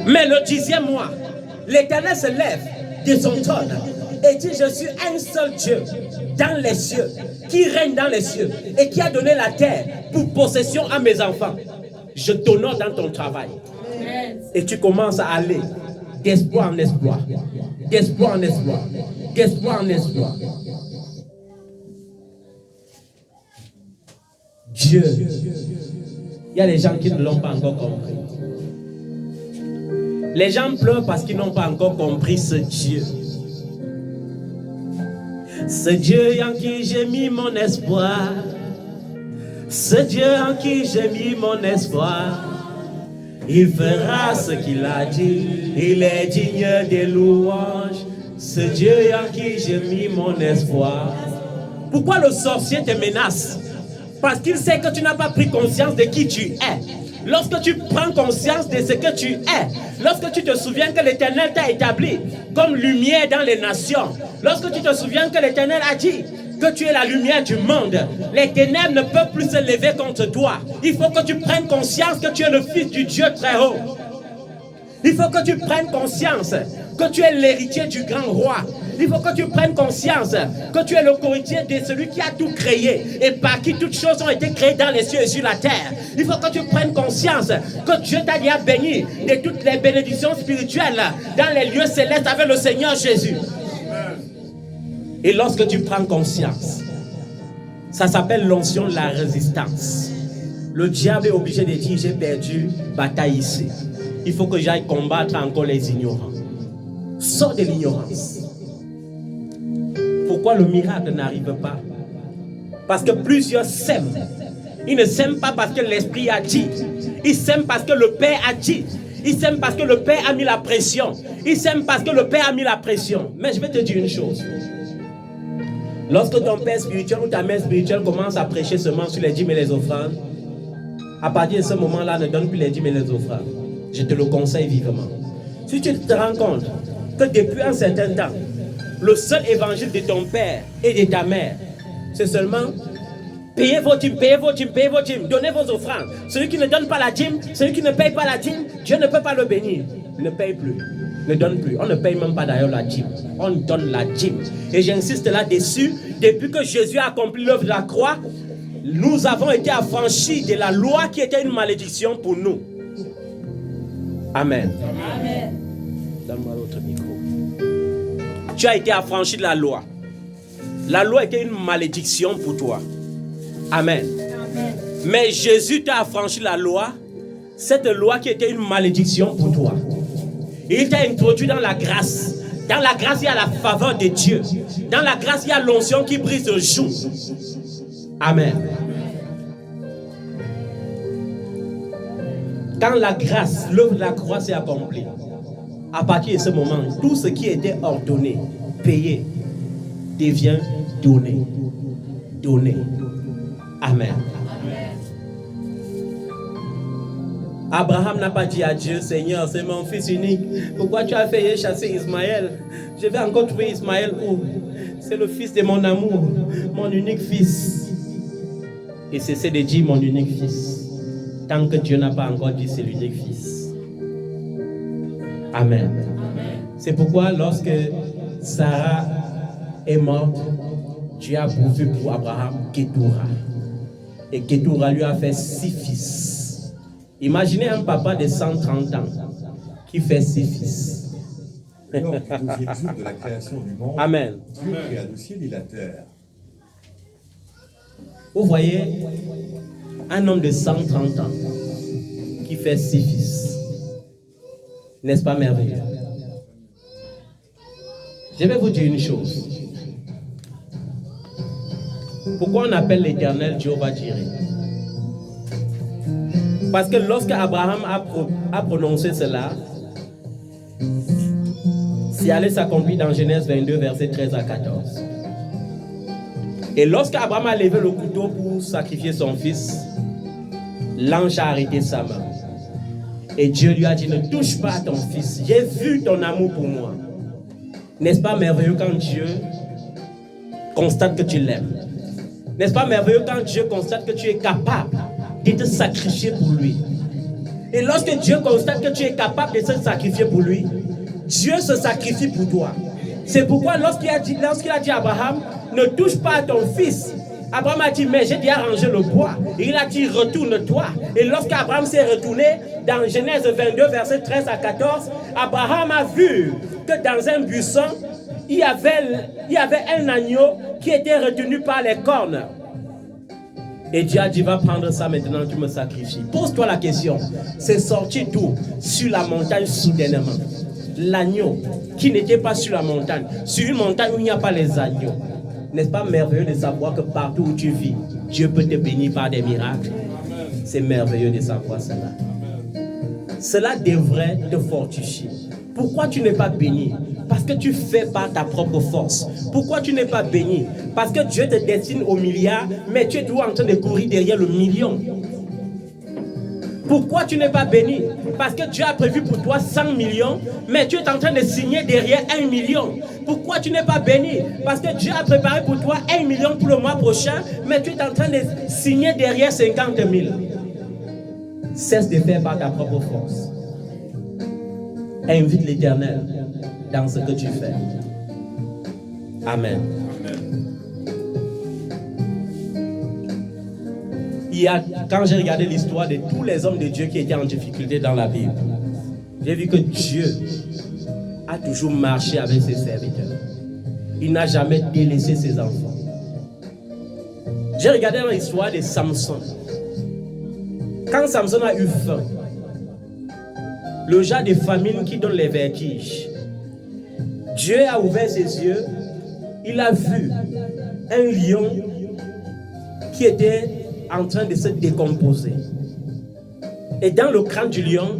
Mais le 10e mois, l'Éternel se lève de son trône et dit, je suis un seul Dieu dans les cieux, qui règne dans les cieux et qui a donné la terre pour possession à mes enfants. Je t'honore dans ton travail. Et tu commences à aller d'espoir en espoir, d'espoir en espoir, d'espoir en espoir. Dieu, il y a des gens qui ne l'ont pas encore compris. Les gens pleurent parce qu'ils n'ont pas encore compris ce Dieu. Ce Dieu en qui j'ai mis mon espoir. Ce Dieu en qui j'ai mis mon espoir. Il fera ce qu'il a dit. Il est digne des louanges. Ce Dieu en qui j'ai mis mon espoir. Pourquoi le sorcier te menace? Parce qu'il sait que tu n'as pas pris conscience de qui tu es. Lorsque tu prends conscience de ce que tu es, lorsque tu te souviens que l'Éternel t'a établi comme lumière dans les nations, lorsque tu te souviens que l'Éternel a dit que tu es la lumière du monde. Les ténèbres ne peuvent plus se lever contre toi. Il faut que tu prennes conscience que tu es le Fils du Dieu très haut. Il faut que tu prennes conscience que tu es l'héritier du grand roi. Il faut que tu prennes conscience que tu es le cohéritier de celui qui a tout créé et par qui toutes choses ont été créées dans les cieux et sur la terre. Il faut que tu prennes conscience que Dieu t'a déjà béni de toutes les bénédictions spirituelles dans les lieux célestes avec le Seigneur Jésus. Et lorsque tu prends conscience, ça s'appelle l'onction de la résistance. Le diable est obligé de dire: j'ai perdu bataille ici. Il faut que j'aille combattre encore les ignorants. Sors de l'ignorance. Pourquoi le miracle n'arrive pas? Parce que plusieurs s'aiment. Ils ne s'aiment pas parce que l'Esprit a dit. Ils s'aiment parce que le Père a dit. Ils s'aiment parce que le Père a mis la pression. Ils s'aiment parce que le Père a mis la pression. Mais je vais te dire une chose. Lorsque ton père spirituel ou ta mère spirituelle commence à prêcher seulement sur les dîmes et les offrandes, à partir de ce moment-là, ne donne plus les dîmes et les offrandes. Je te le conseille vivement. Si tu te rends compte que depuis un certain temps, le seul évangile de ton père et de ta mère, c'est seulement payez vos dîmes, payez vos dîmes, payez vos dîmes, donnez vos offrandes. Celui qui ne donne pas la dîme, celui qui ne paye pas la dîme, Dieu ne peut pas le bénir. Ne paye plus, ne donne plus. On ne paye même pas d'ailleurs la dîme. On donne la dîme. Et j'insiste là-dessus, depuis que Jésus a accompli l'œuvre de la croix, nous avons été affranchis de la loi qui était une malédiction pour nous. Amen. Amen. Donne-moi l'autre micro. Tu as été affranchi de la loi. La loi était une malédiction pour toi. Amen. Amen. Mais Jésus t'a affranchi de la loi. Cette loi qui était une malédiction pour toi. Et il t'a introduit dans la grâce. Dans la grâce, il y a la faveur de Dieu. Dans la grâce, il y a l'onction qui brise le joug. Amen. Quand la grâce, l'œuvre de la croix s'est accomplie, à partir de ce moment, tout ce qui était ordonné, payé, devient donné. Donné. Amen. Abraham n'a pas dit à Dieu: Seigneur, c'est mon fils unique. Pourquoi tu as fait chasser Ismaël? Je vais encore trouver Ismaël où? C'est le fils de mon amour, mon unique fils. Et cessez de dire mon unique fils. Tant que Dieu n'a pas encore dit c'est l'unique fils. Amen. Amen. C'est pourquoi lorsque Sarah est morte, Dieu a pourvu pour Abraham Ketura. Et Ketura lui a fait 6 fils. Imaginez un papa de 130 ans qui fait 6 fils. Alors que vous êtes de la création du monde, Amen. Dieu créa le ciel et la terre. Vous voyez, un homme de 130 ans qui fait 6 fils. N'est-ce pas merveilleux? Je vais vous dire une chose. Pourquoi on appelle l'Éternel Jéhovah Jireh? Parce que lorsque Abraham a prononcé cela, c'est allé s'accomplir dans Genèse 22, versets 13 à 14. Et lorsque Abraham a levé le couteau pour sacrifier son fils, l'ange a arrêté sa main. Et Dieu lui a dit: ne touche pas à ton fils. J'ai vu ton amour pour moi. N'est-ce pas merveilleux quand Dieu constate que tu l'aimes? N'est-ce pas merveilleux quand Dieu constate que tu es capable de te sacrifier pour lui? Et lorsque Dieu constate que tu es capable de se sacrifier pour lui, Dieu se sacrifie pour toi. C'est pourquoi lorsqu'il a dit à Abraham: ne touche pas à ton fils, Abraham a dit: mais j'ai déjà rangé le bois. Et il a dit: retourne-toi. Et lorsqu'Abraham s'est retourné, dans Genèse 22, versets 13 à 14, Abraham a vu que dans un buisson, il y avait un agneau qui était retenu par les cornes. Et Dieu a dit: va prendre ça maintenant, tu me sacrifies. Pose-toi la question, c'est sorti d'où? Sur la montagne soudainement. L'agneau qui n'était pas sur la montagne, sur une montagne où il n'y a pas les agneaux. N'est-ce pas merveilleux de savoir que partout où tu vis, Dieu peut te bénir par des miracles? C'est merveilleux de savoir cela. Cela devrait te fortifier. Pourquoi tu n'es pas béni? Parce que tu fais par ta propre force. Pourquoi tu n'es pas béni? Parce que Dieu te destine au milliard, mais tu es toujours en train de courir derrière le million. Pourquoi tu n'es pas béni? Parce que Dieu a prévu pour toi 100 millions, mais tu es en train de signer derrière 1 million. Pourquoi tu n'es pas béni? Parce que Dieu a préparé pour toi 1 million pour le mois prochain, mais tu es en train de signer derrière 50 000. Cesse de faire par ta propre force. Invite l'Éternel dans ce que tu fais. Amen. Quand j'ai regardé l'histoire de tous les hommes de Dieu qui étaient en difficulté dans la Bible, j'ai vu que Dieu a toujours marché avec ses serviteurs. Il n'a jamais délaissé ses enfants. J'ai regardé dans l'histoire de Samson. Quand Samson a eu faim, le genre de famine qui donne les vertiges, Dieu a ouvert ses yeux, il a vu un lion qui était en train de se décomposer. Et dans le crâne du lion,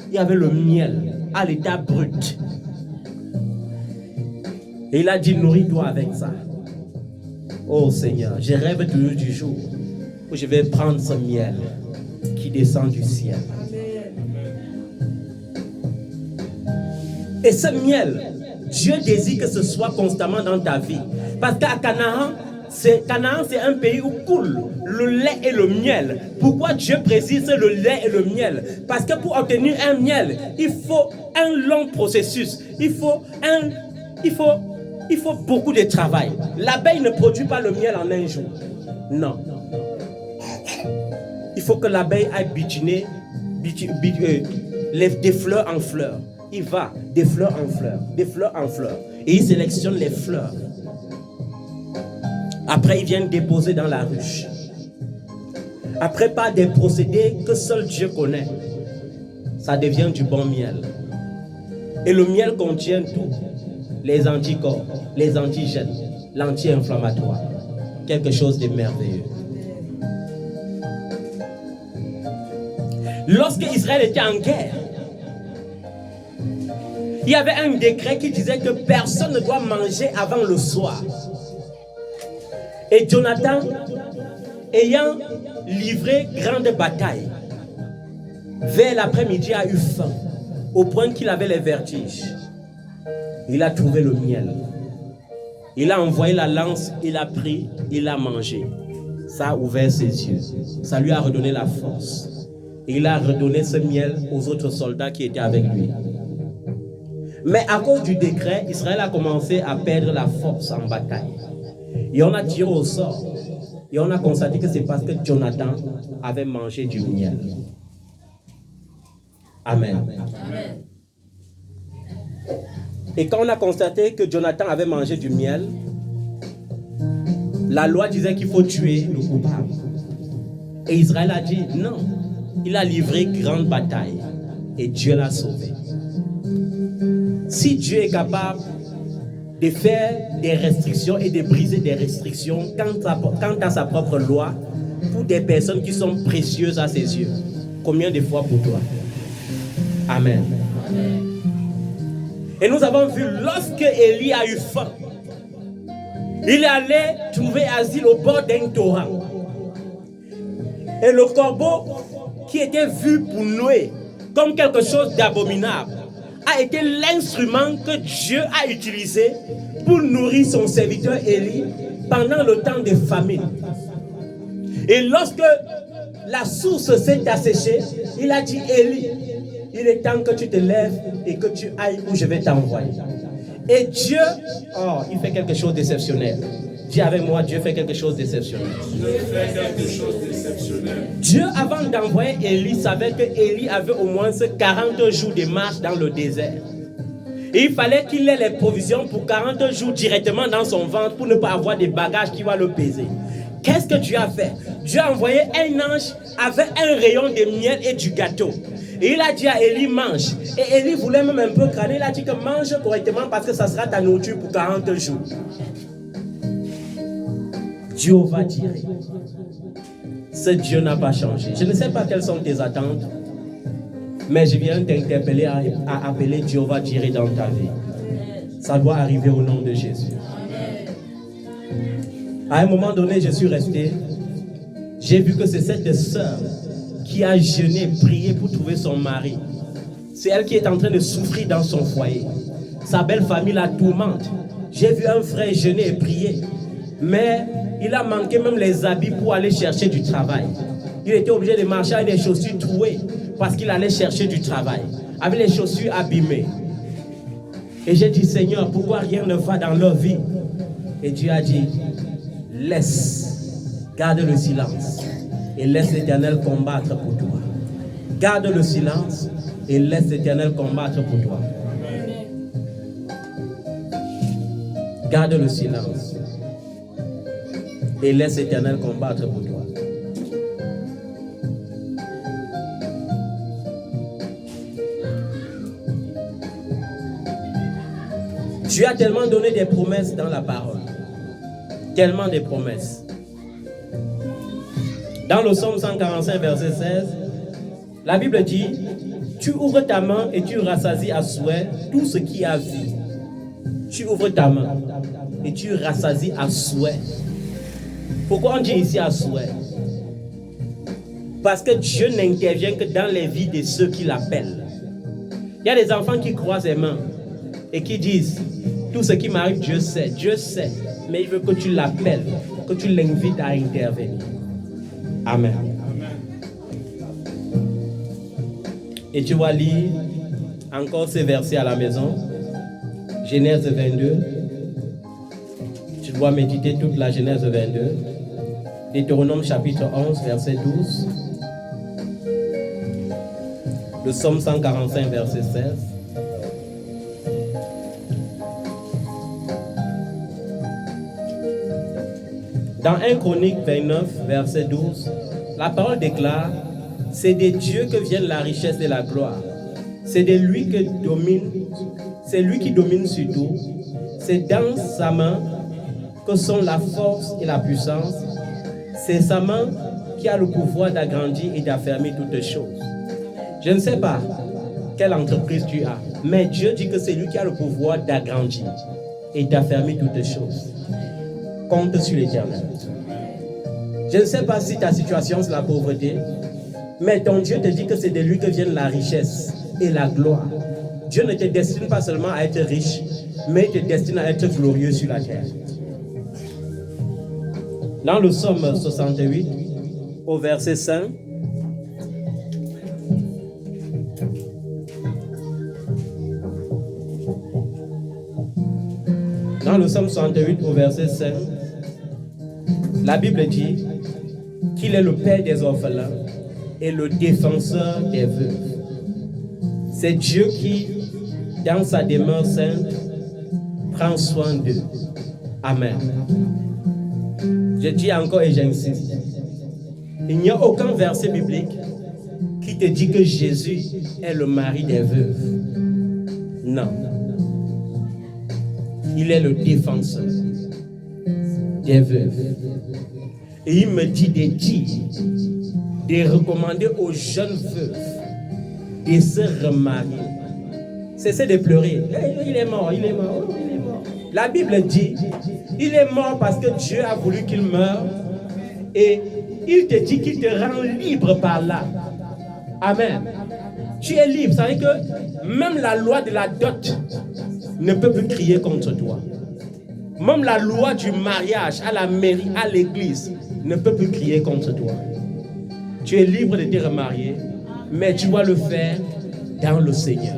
il y avait le miel à l'état brut. Et il a dit, nourris-toi avec ça. Oh Seigneur, je rêve toujours du jour où je vais prendre ce miel qui descend du ciel. Et ce miel, Dieu désire que ce soit constamment dans ta vie. Parce qu'à Canaan, c'est un pays où coule le lait et le miel. Pourquoi Dieu précise le lait et le miel? Parce que pour obtenir un miel, il faut un long processus. Il faut beaucoup de travail. L'abeille ne produit pas le miel en un jour. Non. Il faut que l'abeille aille butiner des fleurs en fleurs. Il va des fleurs en fleurs, des fleurs en fleurs. Et il sélectionne les fleurs. Après, il vient déposer dans la ruche. Après, par des procédés que seul Dieu connaît, ça devient du bon miel. Et le miel contient tout. Les anticorps, les antigènes, l'anti-inflammatoire. Quelque chose de merveilleux. Lorsque Israël était en guerre, il y avait un décret qui disait que personne ne doit manger avant le soir. Et Jonathan, ayant livré grande bataille, vers l'après-midi a eu faim, au point qu'il avait les vertiges. Il a trouvé le miel. Il a envoyé la lance, il a pris, il a mangé. Ça a ouvert ses yeux. Ça lui a redonné la force. Et il a redonné ce miel aux autres soldats qui étaient avec lui. Mais à cause du décret, Israël a commencé à perdre la force en bataille. Et on a tiré au sort. Et on a constaté que c'est parce que Jonathan avait mangé du miel. Amen. Amen. Et quand on a constaté que Jonathan avait mangé du miel, la loi disait qu'il faut tuer le coupable. Et Israël a dit non. Il a livré grande bataille. Et Dieu l'a sauvé. Si Dieu est capable de faire des restrictions et de briser des restrictions quant à sa propre loi pour des personnes qui sont précieuses à ses yeux, combien de fois pour toi? Amen. Amen. Et nous avons vu lorsque Élie a eu faim, il allait trouver asile au bord d'un torrent. Et le corbeau qui était vu pour Noé comme quelque chose d'abominable a été l'instrument que Dieu a utilisé pour nourrir son serviteur Élie pendant le temps de famine. Et lorsque la source s'est asséchée, il a dit Élie, il est temps que tu te lèves et que tu ailles où je vais t'envoyer. Et Dieu, il fait quelque chose d'exceptionnel. Dis avec moi, Dieu fait quelque chose d'exceptionnel. Dieu fait quelque chose d'exceptionnel. Dieu, avant d'envoyer Élie, savait que Élie avait au moins 40 jours de marche dans le désert. Et il fallait qu'il ait les provisions pour 40 jours directement dans son ventre pour ne pas avoir des bagages qui vont le peser. Qu'est-ce que Dieu a fait? Dieu a envoyé un ange avec un rayon de miel et du gâteau. Et il a dit à Élie, mange. Et Élie voulait même un peu crâner. Il a dit que mange correctement parce que ça sera ta nourriture pour 40 jours. Dieu va dire. Ce Dieu n'a pas changé. Je ne sais pas quelles sont tes attentes, mais je viens t'interpeller à appeler Dieu va dire dans ta vie. Ça doit arriver au nom de Jésus. À un moment donné, je suis resté. J'ai vu que c'est cette sœur qui qui a jeûné, prié pour trouver son mari. C'est elle qui est en train de souffrir dans son foyer. Sa belle famille la tourmente. J'ai vu un frère jeûner et prier, mais il a manqué même les habits pour aller chercher du travail. Il était obligé de marcher avec des chaussures trouées parce qu'il allait chercher du travail, avec les chaussures abîmées. Et j'ai dit, Seigneur, pourquoi rien ne va dans leur vie? Et Dieu a dit, laisse, garde le silence et laisse l'Éternel combattre pour toi. Garde le silence et laisse l'Éternel combattre pour toi. Garde le silence et laisse l'Éternel combattre pour toi. Dieu a tellement donné des promesses dans la parole. Tellement de promesses. Dans le psaume 145, verset 16, la Bible dit, tu ouvres ta main et tu rassasies à souhait tout ce qui a vie. Tu ouvres ta main et tu rassasies à souhait. Pourquoi on dit ici à souhait? Parce que Dieu n'intervient que dans les vies de ceux qui l'appellent. Il y a des enfants qui croisent les mains et qui disent, tout ce qui m'arrive, Dieu sait, mais il veut que tu l'appelles, que tu l'invites à intervenir. Amen. Et tu vas lire encore ces versets à la maison. Genèse 22. Tu dois méditer toute la Genèse 22. Deutéronome chapitre 11, verset 12. Le psaume 145, verset 16. Dans 1 Chronique 29, verset 12, la parole déclare, c'est de Dieu que viennent la richesse et la gloire. C'est de lui que domine, c'est lui qui domine sur tout. C'est dans sa main que sont la force et la puissance. C'est sa main qui a le pouvoir d'agrandir et d'affermir toutes choses. Je ne sais pas quelle entreprise tu as, mais Dieu dit que c'est lui qui a le pouvoir d'agrandir et d'affermir toutes choses. Compte sur l'Éternel. Je ne sais pas si ta situation c'est la pauvreté, mais ton Dieu te dit que c'est de lui que viennent la richesse et la gloire. Dieu ne te destine pas seulement à être riche, mais il te destine à être glorieux sur la terre. Dans le psaume 68, au verset 5, dans le psaume 68, au verset 5, la Bible dit qu'il est le père des orphelins et le défenseur des veuves. C'est Dieu qui, dans sa demeure sainte, prend soin d'eux. Amen. Je dis encore et j'insiste. Il n'y a aucun verset biblique qui te dit que Jésus est le mari des veuves. Non. Il est le défenseur des veuves. Et il me dit de recommander aux jeunes veuves de se remarier. Cessez de pleurer. Il est mort. La Bible dit, il est mort parce que Dieu a voulu qu'il meure. Et il te dit qu'il te rend libre par là. Amen. Tu es libre. Ça veut dire que même la loi de la dot ne peut plus crier contre toi. Même la loi du mariage à la mairie, à l'église, ne peut plus crier contre toi. Tu es libre de te remarier, mais tu dois le faire dans le Seigneur.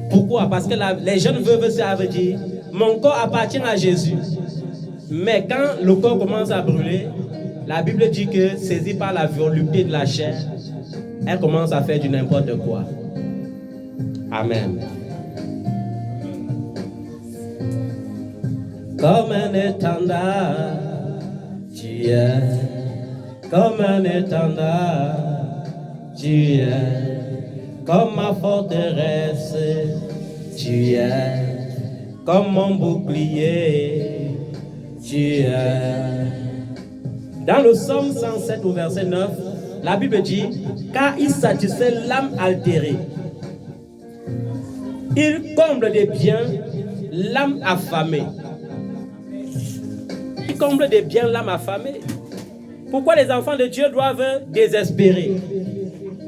Pourquoi? Parce que les jeunes veuves, ça veut dire, mon corps appartient à Jésus. Mais quand le corps commence à brûler, la Bible dit que, saisie par la volupté de la chair, elle commence à faire du n'importe quoi. Amen. Comme un étendard, tu es. Comme un étendard, tu es. Comme ma forteresse, tu es. Comme mon bouclier, tu es. Dans le psaume 107 au verset 9, la Bible dit, car il satisfait l'âme altérée. Il comble des biens l'âme affamée. Il comble des biens l'âme affamée. Pourquoi les enfants de Dieu doivent désespérer?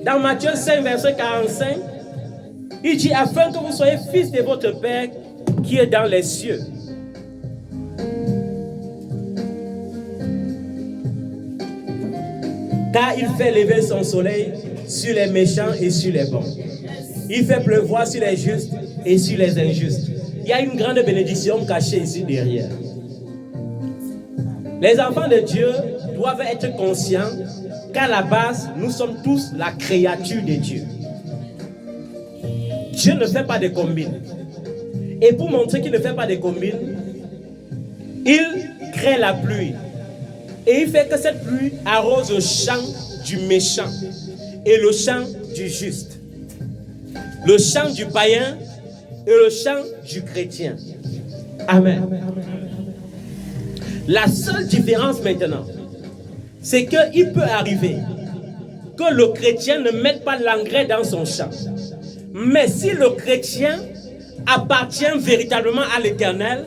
Dans Matthieu 5, verset 45, il dit, afin que vous soyez fils de votre Père qui est dans les cieux. Car il fait lever son soleil sur les méchants et sur les bons. Il fait pleuvoir sur les justes et sur les injustes. Il y a une grande bénédiction cachée ici derrière. Les enfants de Dieu doivent être conscients qu'à la base, nous sommes tous la créature de Dieu. Dieu ne fait pas de combines. Et pour montrer qu'il ne fait pas de combines, il crée la pluie. Et il fait que cette pluie arrose le champ du méchant et le champ du juste. Le champ du païen et le champ du chrétien. Amen. La seule différence maintenant, c'est qu'il peut arriver que le chrétien ne mette pas l'engrais dans son champ. Mais si le chrétien appartient véritablement à l'Éternel,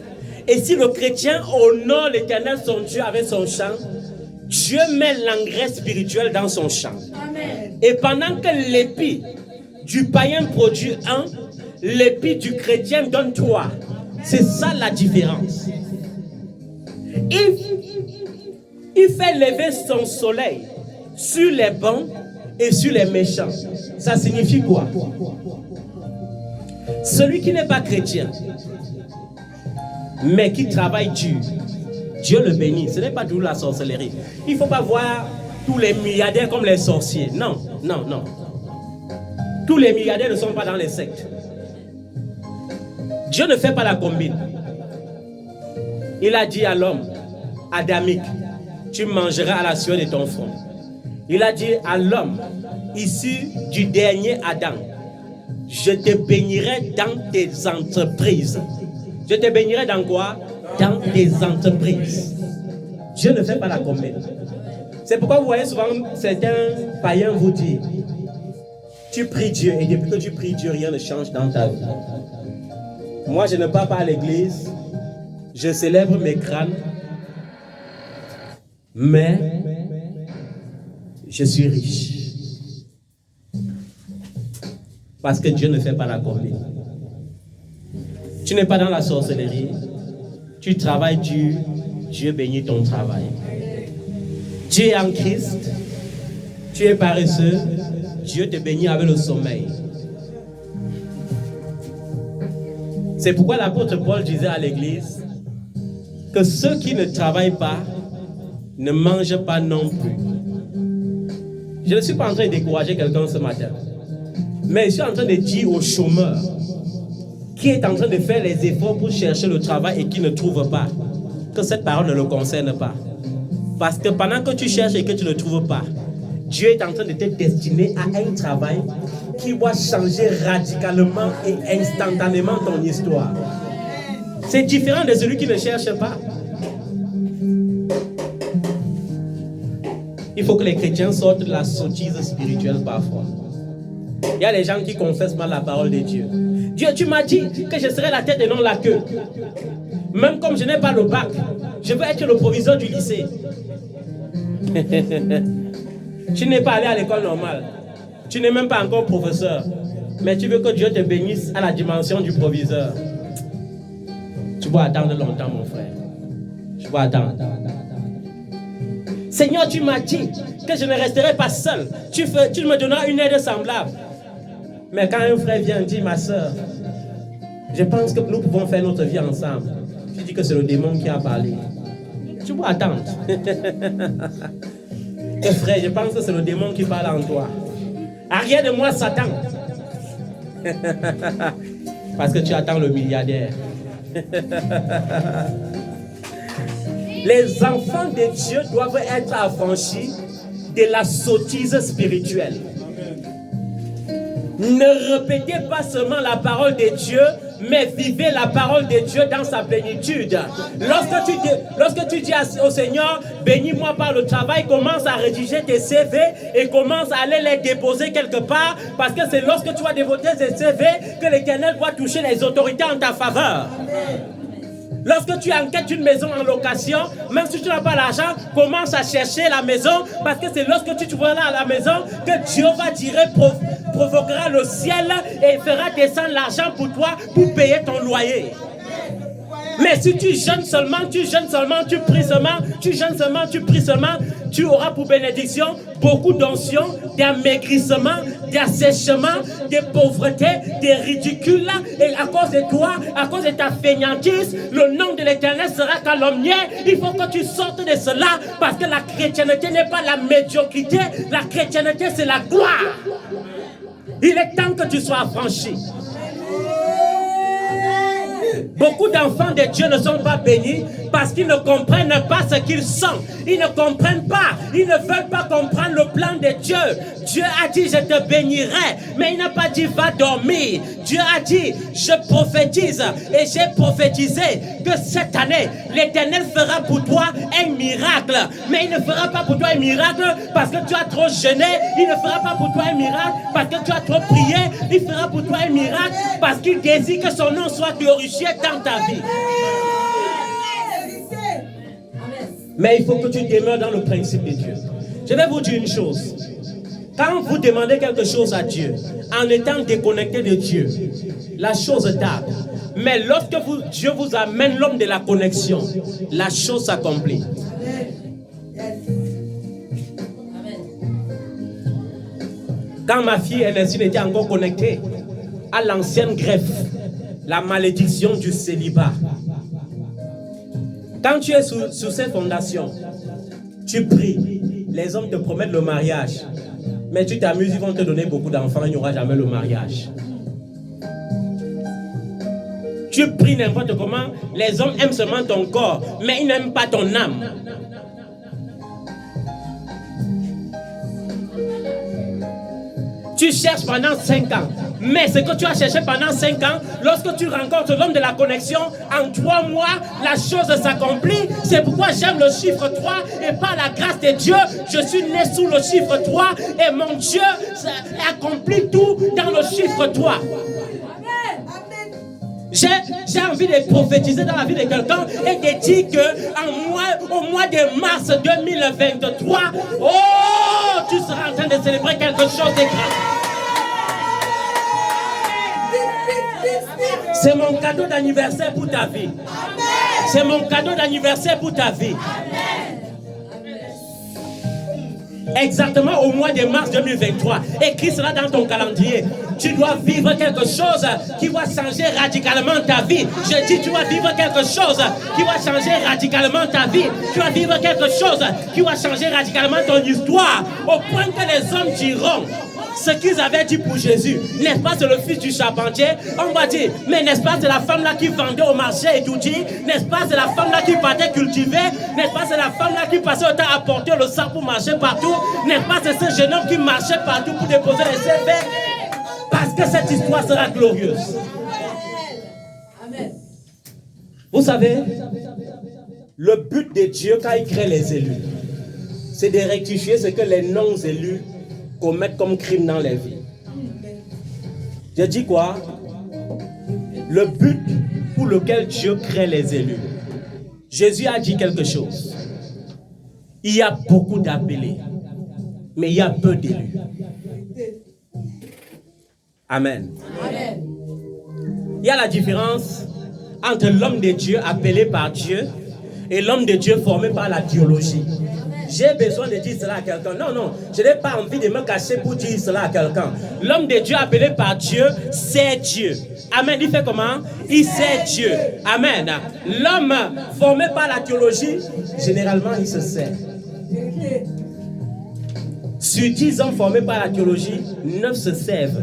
et si le chrétien honore l'Éternel, son Dieu, avec son champ, Dieu met l'engrais spirituel dans son champ. Amen. Et pendant que l'épi du païen produit un, l'épi du chrétien donne trois. C'est ça la différence. Il fait lever son soleil sur les bons et sur les méchants. Ça signifie quoi? Celui qui n'est pas chrétien, mais qui travaille dur, Dieu le bénit. Ce n'est pas tout la sorcellerie. Il ne faut pas voir tous les milliardaires comme les sorciers. Non, non, non. Tous les milliardaires ne sont pas dans les sectes. Dieu ne fait pas la combine. Il a dit à l'homme adamique, tu mangeras à la sueur de ton front. Il a dit à l'homme issu du dernier Adam, je te bénirai dans tes entreprises. Je te bénirai dans quoi? Dans tes entreprises. Dieu ne fait pas la combine. C'est pourquoi vous voyez souvent certains païens vous dire, tu pries Dieu et depuis que tu pries Dieu, rien ne change dans ta vie. Moi, je ne pars pas à l'église, je célèbre mes crânes, mais je suis riche. Parce que Dieu ne fait pas la combine. Tu n'es pas dans la sorcellerie, tu travailles dur, Dieu bénit ton travail. Tu es en Christ, tu es paresseux, Dieu te bénit avec le sommeil. C'est pourquoi l'apôtre Paul disait à l'église que ceux qui ne travaillent pas ne mangent pas non plus. Je ne suis pas en train de décourager quelqu'un ce matin, mais je suis en train de dire aux chômeurs qui est en train de faire les efforts pour chercher le travail et qui ne trouve pas, que cette parole ne le concerne pas. Parce que pendant que tu cherches et que tu ne trouves pas, Dieu est en train de te destiner à un travail qui va changer radicalement et instantanément ton histoire. C'est différent de celui qui ne cherche pas. Il faut que les chrétiens sortent de la sottise spirituelle parfois. Il y a des gens qui confessent mal la parole de Dieu. Dieu, tu m'as dit que je serai la tête et non la queue. Même comme je n'ai pas le bac, je veux être le proviseur du lycée. Tu n'es pas allé à l'école normale. Tu n'es même pas encore professeur. Mais tu veux que Dieu te bénisse à la dimension du proviseur. Tu vas attendre longtemps, mon frère. Tu vas attendre. Seigneur, tu m'as dit que je ne resterai pas seul. Tu me donneras une aide semblable. Mais quand un frère vient dire, ma soeur, je pense que nous pouvons faire notre vie ensemble. Tu dis que c'est le démon qui a parlé. Tu vas attendre. Et frère, je pense que c'est le démon qui parle en toi. Arrière de moi, Satan. Parce que tu attends le milliardaire. Les enfants de Dieu doivent être affranchis de la sottise spirituelle. Ne répétez pas seulement la parole de Dieu, mais vivez la parole de Dieu dans sa plénitude. Lorsque tu dis au Seigneur, bénis-moi par le travail, commence à rédiger tes CV et commence à aller les déposer quelque part, parce que c'est lorsque tu vas déposer tes CV que l'Éternel va toucher les autorités en ta faveur. Lorsque tu enquêtes une maison en location, même si tu n'as pas l'argent, commence à chercher la maison, parce que c'est lorsque tu trouveras la maison que Dieu va dire, provoquera le ciel et fera descendre l'argent pour toi pour payer ton loyer. Mais si tu jeûnes seulement, tu pries seulement, tu jeûnes seulement, tu pries seulement, tu auras pour bénédiction beaucoup d'onction, d'amaigrissement, d'assèchement, de pauvreté, de ridicule. Et à cause de toi, à cause de ta fainéantise, le nom de l'Éternel sera calomnié. Il faut que tu sortes de cela, parce que la chrétienté n'est pas la médiocrité, la chrétienté c'est la gloire. Il est temps que tu sois affranchi. Beaucoup d'enfants de Dieu ne sont pas bénis parce qu'ils ne comprennent pas ce qu'ils sont. Ils ne comprennent pas. Ils ne veulent pas comprendre le plan de Dieu. Dieu a dit, je te bénirai. Mais il n'a pas dit, va dormir. Dieu a dit, je prophétise. Et j'ai prophétisé que cette année, l'Éternel fera pour toi un miracle. Mais il ne fera pas pour toi un miracle parce que tu as trop jeûné. Il ne fera pas pour toi un miracle parce que tu as trop prié. Il fera pour toi un miracle parce qu'il désire que son nom soit glorifié dans ta vie. Mais il faut que tu demeures dans le principe de Dieu. Je vais vous dire une chose. Quand vous demandez quelque chose à Dieu, en étant déconnecté de Dieu, la chose tarde. Mais lorsque Dieu vous amène l'homme de la connexion, la chose s'accomplit. Quand ma fille Ernestine était encore connectée à l'ancienne greffe, la malédiction du célibat. Quand tu es sous ces fondations, tu pries, les hommes te promettent le mariage, mais tu t'amuses, ils vont te donner beaucoup d'enfants, il n'y aura jamais le mariage. Tu pries n'importe comment, les hommes aiment seulement ton corps, mais ils n'aiment pas ton âme. Tu cherches pendant 5 ans. Mais ce que tu as cherché pendant 5 ans, lorsque tu rencontres l'homme de la connexion, en 3 mois, la chose s'accomplit. C'est pourquoi j'aime le chiffre 3 et par la grâce de Dieu, je suis né sous le chiffre 3 et mon Dieu accomplit tout dans le chiffre 3. J'ai envie de prophétiser dans la vie de quelqu'un et de dire qu'au mois de mars 2023, oh, tu seras en train de célébrer quelque chose de grand. C'est mon cadeau d'anniversaire pour ta vie. C'est mon cadeau d'anniversaire pour ta vie. Exactement au mois de mars 2023. Écris cela dans ton calendrier. Tu dois vivre quelque chose qui va changer radicalement ta vie. Je dis, tu vas vivre quelque chose qui va changer radicalement ta vie. Tu vas vivre quelque chose qui va changer radicalement ton histoire. Au point que les hommes diront ce qu'ils avaient dit pour Jésus. N'est-ce pas, c'est le fils du charpentier? On va dire, mais n'est-ce pas, c'est la femme là qui vendait au marché et tout dit? N'est-ce pas, c'est la femme là qui partait cultiver? N'est-ce pas, c'est la femme là qui passait le temps à porter le sac pour marcher partout? N'est-ce pas, c'est ce jeune homme qui marchait partout pour déposer les CV? Parce que cette histoire sera glorieuse. Amen. Vous savez, le but de Dieu quand il crée les élus, c'est de rectifier ce que les non-élus commettent comme crime dans les vies. Je dis quoi? Le but pour lequel Dieu crée les élus. Jésus a dit quelque chose. Il y a beaucoup d'appelés, mais il y a peu d'élus. Amen. Amen. Il y a la différence entre l'homme de Dieu appelé par Dieu et l'homme de Dieu formé par la théologie. J'ai besoin de dire cela à quelqu'un. Non, je n'ai pas envie de me cacher pour dire cela à quelqu'un. L'homme de Dieu appelé par Dieu, c'est Dieu. Amen. Il fait comment? Il sait Dieu. Amen. L'homme formé par la théologie, généralement, il se sait. Sur 10 hommes formés par la théologie, 9 se servent.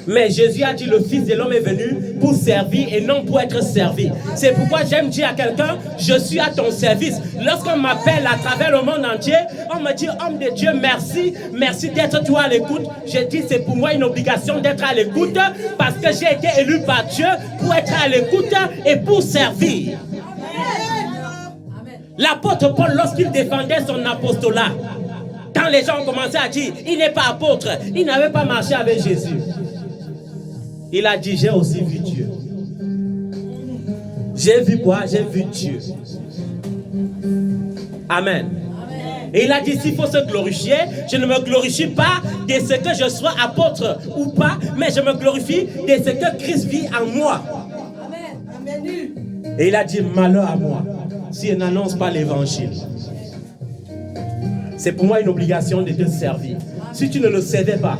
Mais Jésus a dit, le Fils de l'homme est venu pour servir et non pour être servi. C'est pourquoi j'aime dire à quelqu'un, je suis à ton service. Lorsqu'on m'appelle à travers le monde entier, on me dit, homme de Dieu, merci d'être toi à l'écoute. Je dis, c'est pour moi une obligation d'être à l'écoute parce que j'ai été élu par Dieu pour être à l'écoute et pour servir. L'apôtre Paul, lorsqu'il défendait son apostolat, quand les gens ont commencé à dire, il n'est pas apôtre, il n'avait pas marché avec Jésus. Il a dit, j'ai aussi vu Dieu. J'ai vu quoi? J'ai vu Dieu. Amen. Et il a dit, s'il faut se glorifier, je ne me glorifie pas de ce que je sois apôtre ou pas, mais je me glorifie de ce que Christ vit en moi. Et il a dit, malheur à moi, si je n'annonce pas l'évangile. C'est pour moi une obligation de te servir. Si tu ne le savais pas,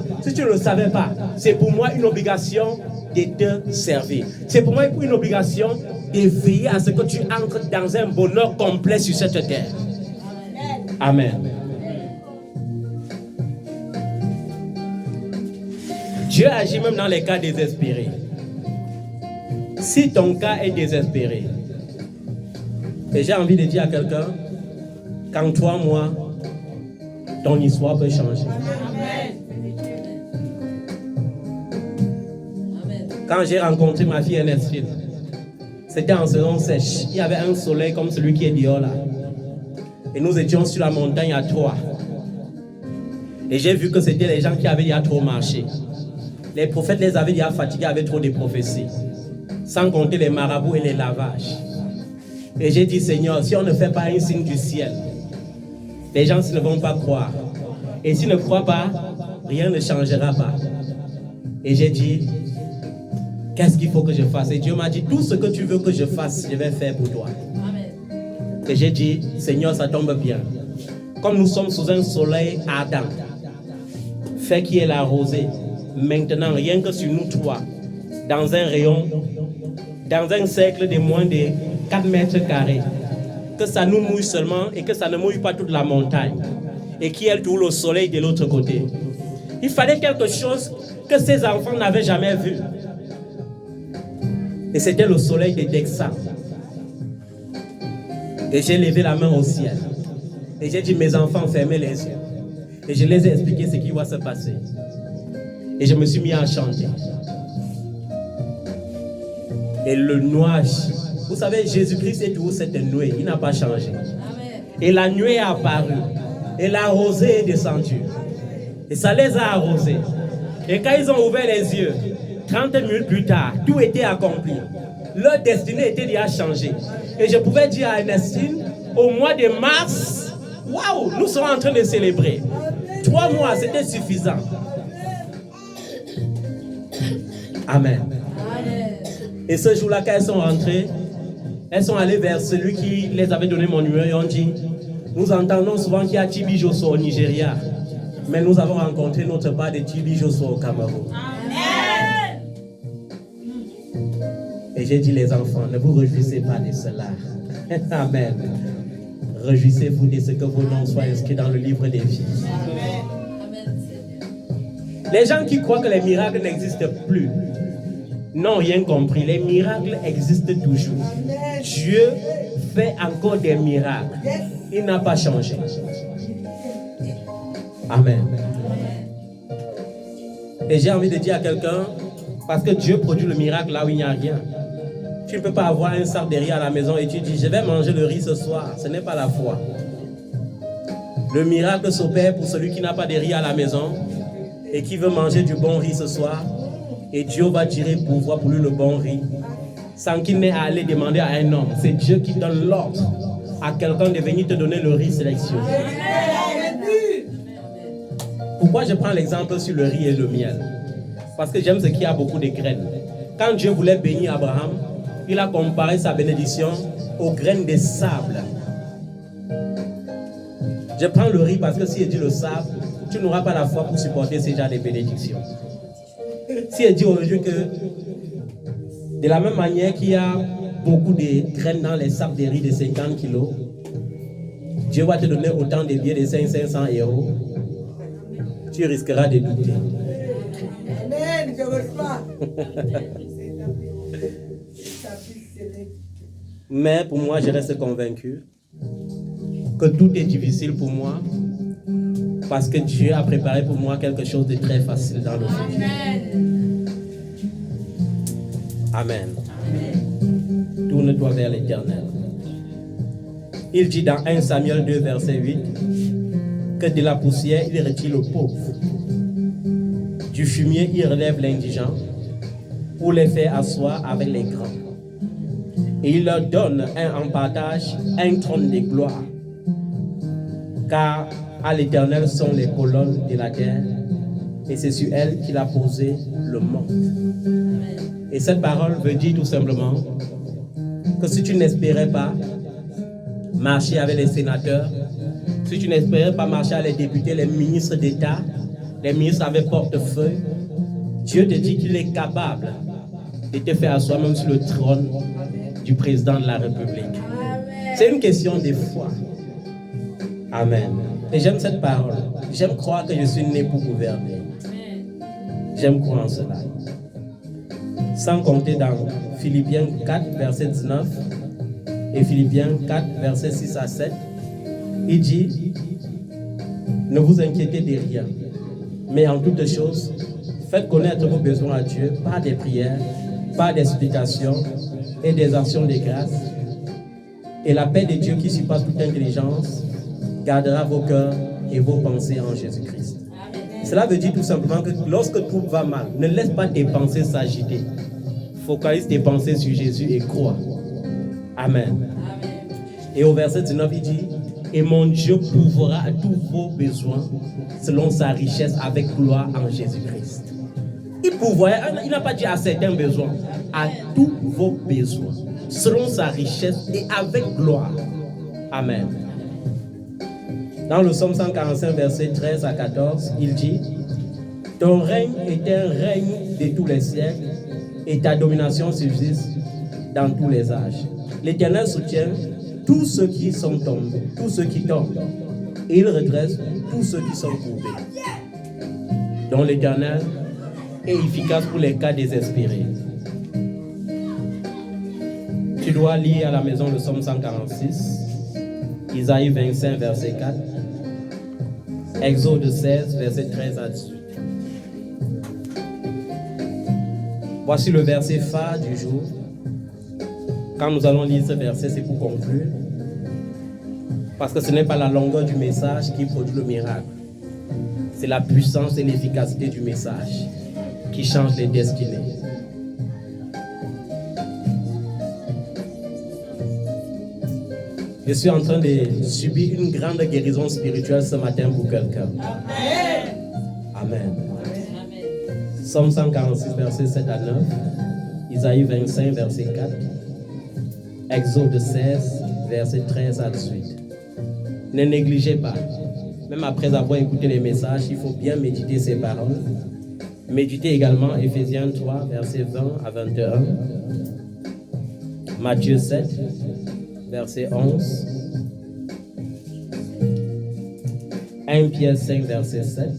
c'est pour moi une obligation de te servir. C'est pour moi une obligation de veiller à ce que tu entres dans un bonheur complet sur cette terre. Amen. Dieu agit même dans les cas désespérés. Si ton cas est désespéré, et j'ai envie de dire à quelqu'un, quand toi, moi, ton histoire peut changer. Quand j'ai rencontré ma fille Ernestine, c'était en saison sèche. Il y avait un soleil comme celui qui est dehors là. Et nous étions sur la montagne à Troyes. Et j'ai vu que c'était les gens qui avaient déjà trop marché. Les prophètes les avaient déjà fatigués, avaient trop de prophéties. Sans compter les marabouts et les lavages. Et j'ai dit, Seigneur, si on ne fait pas un signe du ciel, les gens ne vont pas croire. Et s'ils ne croient pas, rien ne changera pas. Et j'ai dit, qu'est-ce qu'il faut que je fasse? Et Dieu m'a dit, tout ce que tu veux que je fasse, je vais faire pour toi. Et j'ai dit, Seigneur, ça tombe bien. Comme nous sommes sous un soleil ardent, fais qu'il y ait la rosée. Maintenant, rien que sur nous trois, dans un rayon, dans un cercle de moins de 4 mètres carrés, que ça nous mouille seulement et que ça ne mouille pas toute la montagne. Et qu'il y ait tout le soleil de l'autre côté. Il fallait quelque chose que ces enfants n'avaient jamais vu. Et c'était le soleil de Texas. Et j'ai levé la main au ciel. Et j'ai dit, mes enfants, fermez les yeux. Et je les ai expliqué ce qui va se passer. Et je me suis mis à chanter. Et le nuage, vous savez, Jésus-Christ est toujours cette nuée. Il n'a pas changé. Et la nuée est apparue. Et la rosée est descendue. Et ça les a arrosés. Et quand ils ont ouvert les yeux, 30 minutes plus tard, tout était accompli. Leur destinée était déjà changée. Et je pouvais dire à Ernestine, au mois de mars, waouh, nous serons en train de célébrer. 3 mois, c'était suffisant. Amen. Et ce jour-là, quand elles sont rentrées, elles sont allées vers celui qui les avait donné mon numéro et ont dit, nous entendons souvent qu'il y a Tibi Josso au Nigeria, mais nous avons rencontré notre part de Tibi Josso au Cameroun. Amen. Et j'ai dit, les enfants, ne vous réjouissez pas de cela. Amen. Réjouissez-vous de ce que vos noms soient inscrits dans le livre des vies. Les gens qui croient que les miracles n'existent plus n'ont rien compris. Les miracles existent toujours. Dieu fait encore des miracles. Il n'a pas changé. Amen. Et j'ai envie de dire à quelqu'un, parce que Dieu produit le miracle là où il n'y a rien. Tu ne peux pas avoir un sac de riz à la maison et tu dis, je vais manger le riz ce soir. Ce n'est pas la foi. Le miracle s'opère pour celui qui n'a pas de riz à la maison et qui veut manger du bon riz ce soir. Et Dieu va tirer pouvoir pour lui le bon riz, sans qu'il n'ait à aller demander à un homme. C'est Dieu qui donne l'ordre à quelqu'un de venir te donner le riz sélectionné. Pourquoi je prends l'exemple sur le riz et le miel? Parce que j'aime ce qui a beaucoup de graines. Quand Dieu voulait bénir Abraham, il a comparé sa bénédiction aux graines de sable. Je prends le riz parce que si il dit le sable, tu n'auras pas la foi pour supporter ces genres de bénédictions. Si il dit aujourd'hui que de la même manière qu'il y a beaucoup de graines dans les sacs de riz de 50 kilos, Dieu va te donner autant de billets de 500 euros, tu risqueras de douter. Amen, je reçois. Mais pour moi, je reste convaincu que tout est difficile pour moi parce que Dieu a préparé pour moi quelque chose de très facile dans le futur. Amen. Tourne-toi vers l'Éternel. Il dit dans 1 Samuel 2, verset 8, que de la poussière, il retire le pauvre. Du fumier, il relève l'indigent pour les faire asseoir avec les grands. Et il leur donne en partage un trône de gloire. Car à l'Éternel sont les colonnes de la terre, et c'est sur elles qu'il a posé le monde. Et cette parole veut dire tout simplement que si tu n'espérais pas marcher avec les sénateurs, si tu n'espérais pas marcher avec les députés, les ministres d'État, les ministres avec portefeuille, Dieu te dit qu'il est capable de te faire asseoir même sur le trône du président de la République. C'est une question de foi. Amen. Et j'aime cette parole. J'aime croire que je suis né pour gouverner. J'aime croire en cela. Sans compter dans Philippiens 4, verset 19 et Philippiens 4, verset 6 à 7, il dit, ne vous inquiétez de rien, mais en toutes choses, faites connaître vos besoins à Dieu par des prières, par des supplications et des actions de grâce. Et la paix de Dieu qui surpasse toute intelligence gardera vos cœurs et vos pensées en Jésus-Christ. Cela veut dire tout simplement que lorsque tout va mal, ne laisse pas tes pensées s'agiter. Focalise tes pensées sur Jésus et crois. Amen. Et au verset 19, il dit, et mon Dieu pourvoira à tous vos besoins selon sa richesse avec gloire en Jésus-Christ. Il pourvoira, il n'a pas dit à certains besoins, à tous vos besoins selon sa richesse et avec gloire. Amen. Dans le psaume 145, verset 13 à 14, il dit, ton règne est un règne de tous les siècles et ta domination subsiste dans tous les âges. L'Éternel soutient tous ceux qui sont tombés, tous ceux qui tombent, et il redresse tous ceux qui sont courbés. Donc l'Éternel est efficace pour les cas désespérés. Tu dois lire à la maison le psaume 146, Isaïe 25, verset 4, Exode 16, verset 13 à 18. Voici le verset phare du jour. Quand nous allons lire ce verset, c'est pour conclure. Parce que ce n'est pas la longueur du message qui produit le miracle. C'est la puissance et l'efficacité du message qui change les destinées. Je suis en train de subir une grande guérison spirituelle ce matin pour quelqu'un. Amen. Psaume 146, verset 7 à 9. Isaïe 25, verset 4. Exode 16, verset 13 à 18. Ne négligez pas. Même après avoir écouté les messages, il faut bien méditer ces paroles. Méditez également Ephésiens 3, verset 20 à 21. Matthieu 7, verset 11. 1 Pierre 5, verset 7.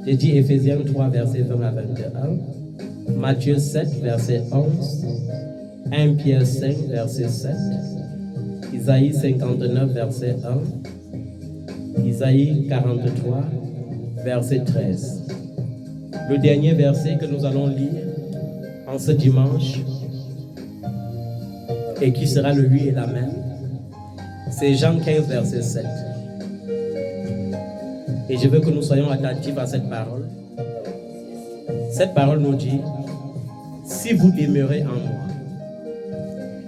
J'ai dit Ephésiens 3, verset 20 à 21. Matthieu 7, verset 11. 1 Pierre 5, verset 7. Isaïe 59, verset 1. Isaïe 43, verset 13. Le dernier verset que nous allons lire en ce dimanche et qui sera le oui et l'amen, c'est Jean 15, verset 7. Et je veux que nous soyons attentifs à cette parole. Cette parole nous dit, si vous demeurez en moi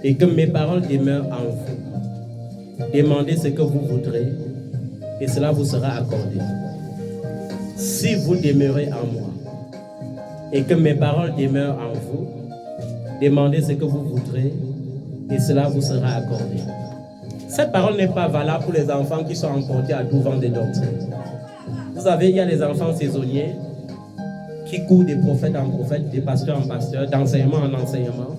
et que mes paroles demeurent en vous, demandez ce que vous voudrez et cela vous sera accordé. Si vous demeurez en moi et que mes paroles demeurent en vous, demandez ce que vous voudrez et cela vous sera accordé. Cette parole n'est pas valable pour les enfants qui sont emportés à tout vent des doctrines. Vous savez, il y a les enfants saisonniers qui courent des prophètes en prophètes, des pasteurs en pasteurs, d'enseignement en enseignement,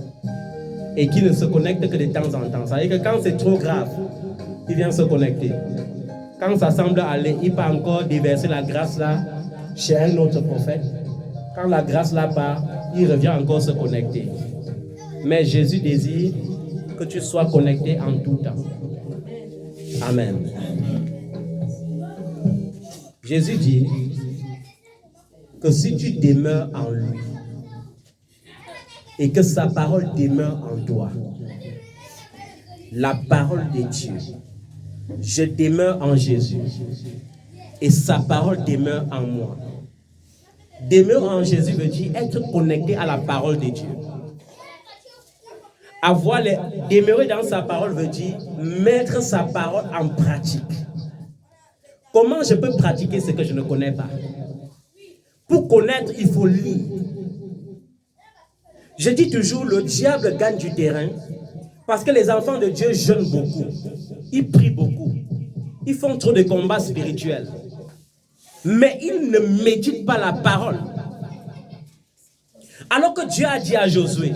et qui ne se connectent que de temps en temps. Ça veut dire que quand c'est trop grave, il vient se connecter. Quand ça semble aller, il peut encore déverser la grâce là chez un autre prophète. Quand la grâce là part, il revient encore se connecter. Mais Jésus désire que tu sois connecté en tout temps. Amen. Jésus dit que si tu demeures en lui et que sa parole demeure en toi, la parole de Dieu, je demeure en Jésus et sa parole demeure en moi. Demeurer en Jésus veut dire être connecté à la parole de Dieu. Demeurer dans sa parole veut dire mettre sa parole en pratique. Comment je peux pratiquer ce que je ne connais pas? Pour connaître, il faut lire. Je dis toujours, le diable gagne du terrain parce que les enfants de Dieu jeûnent beaucoup. Ils prient beaucoup. Ils font trop de combats spirituels. Mais ils ne méditent pas la parole. Alors que Dieu a dit à Josué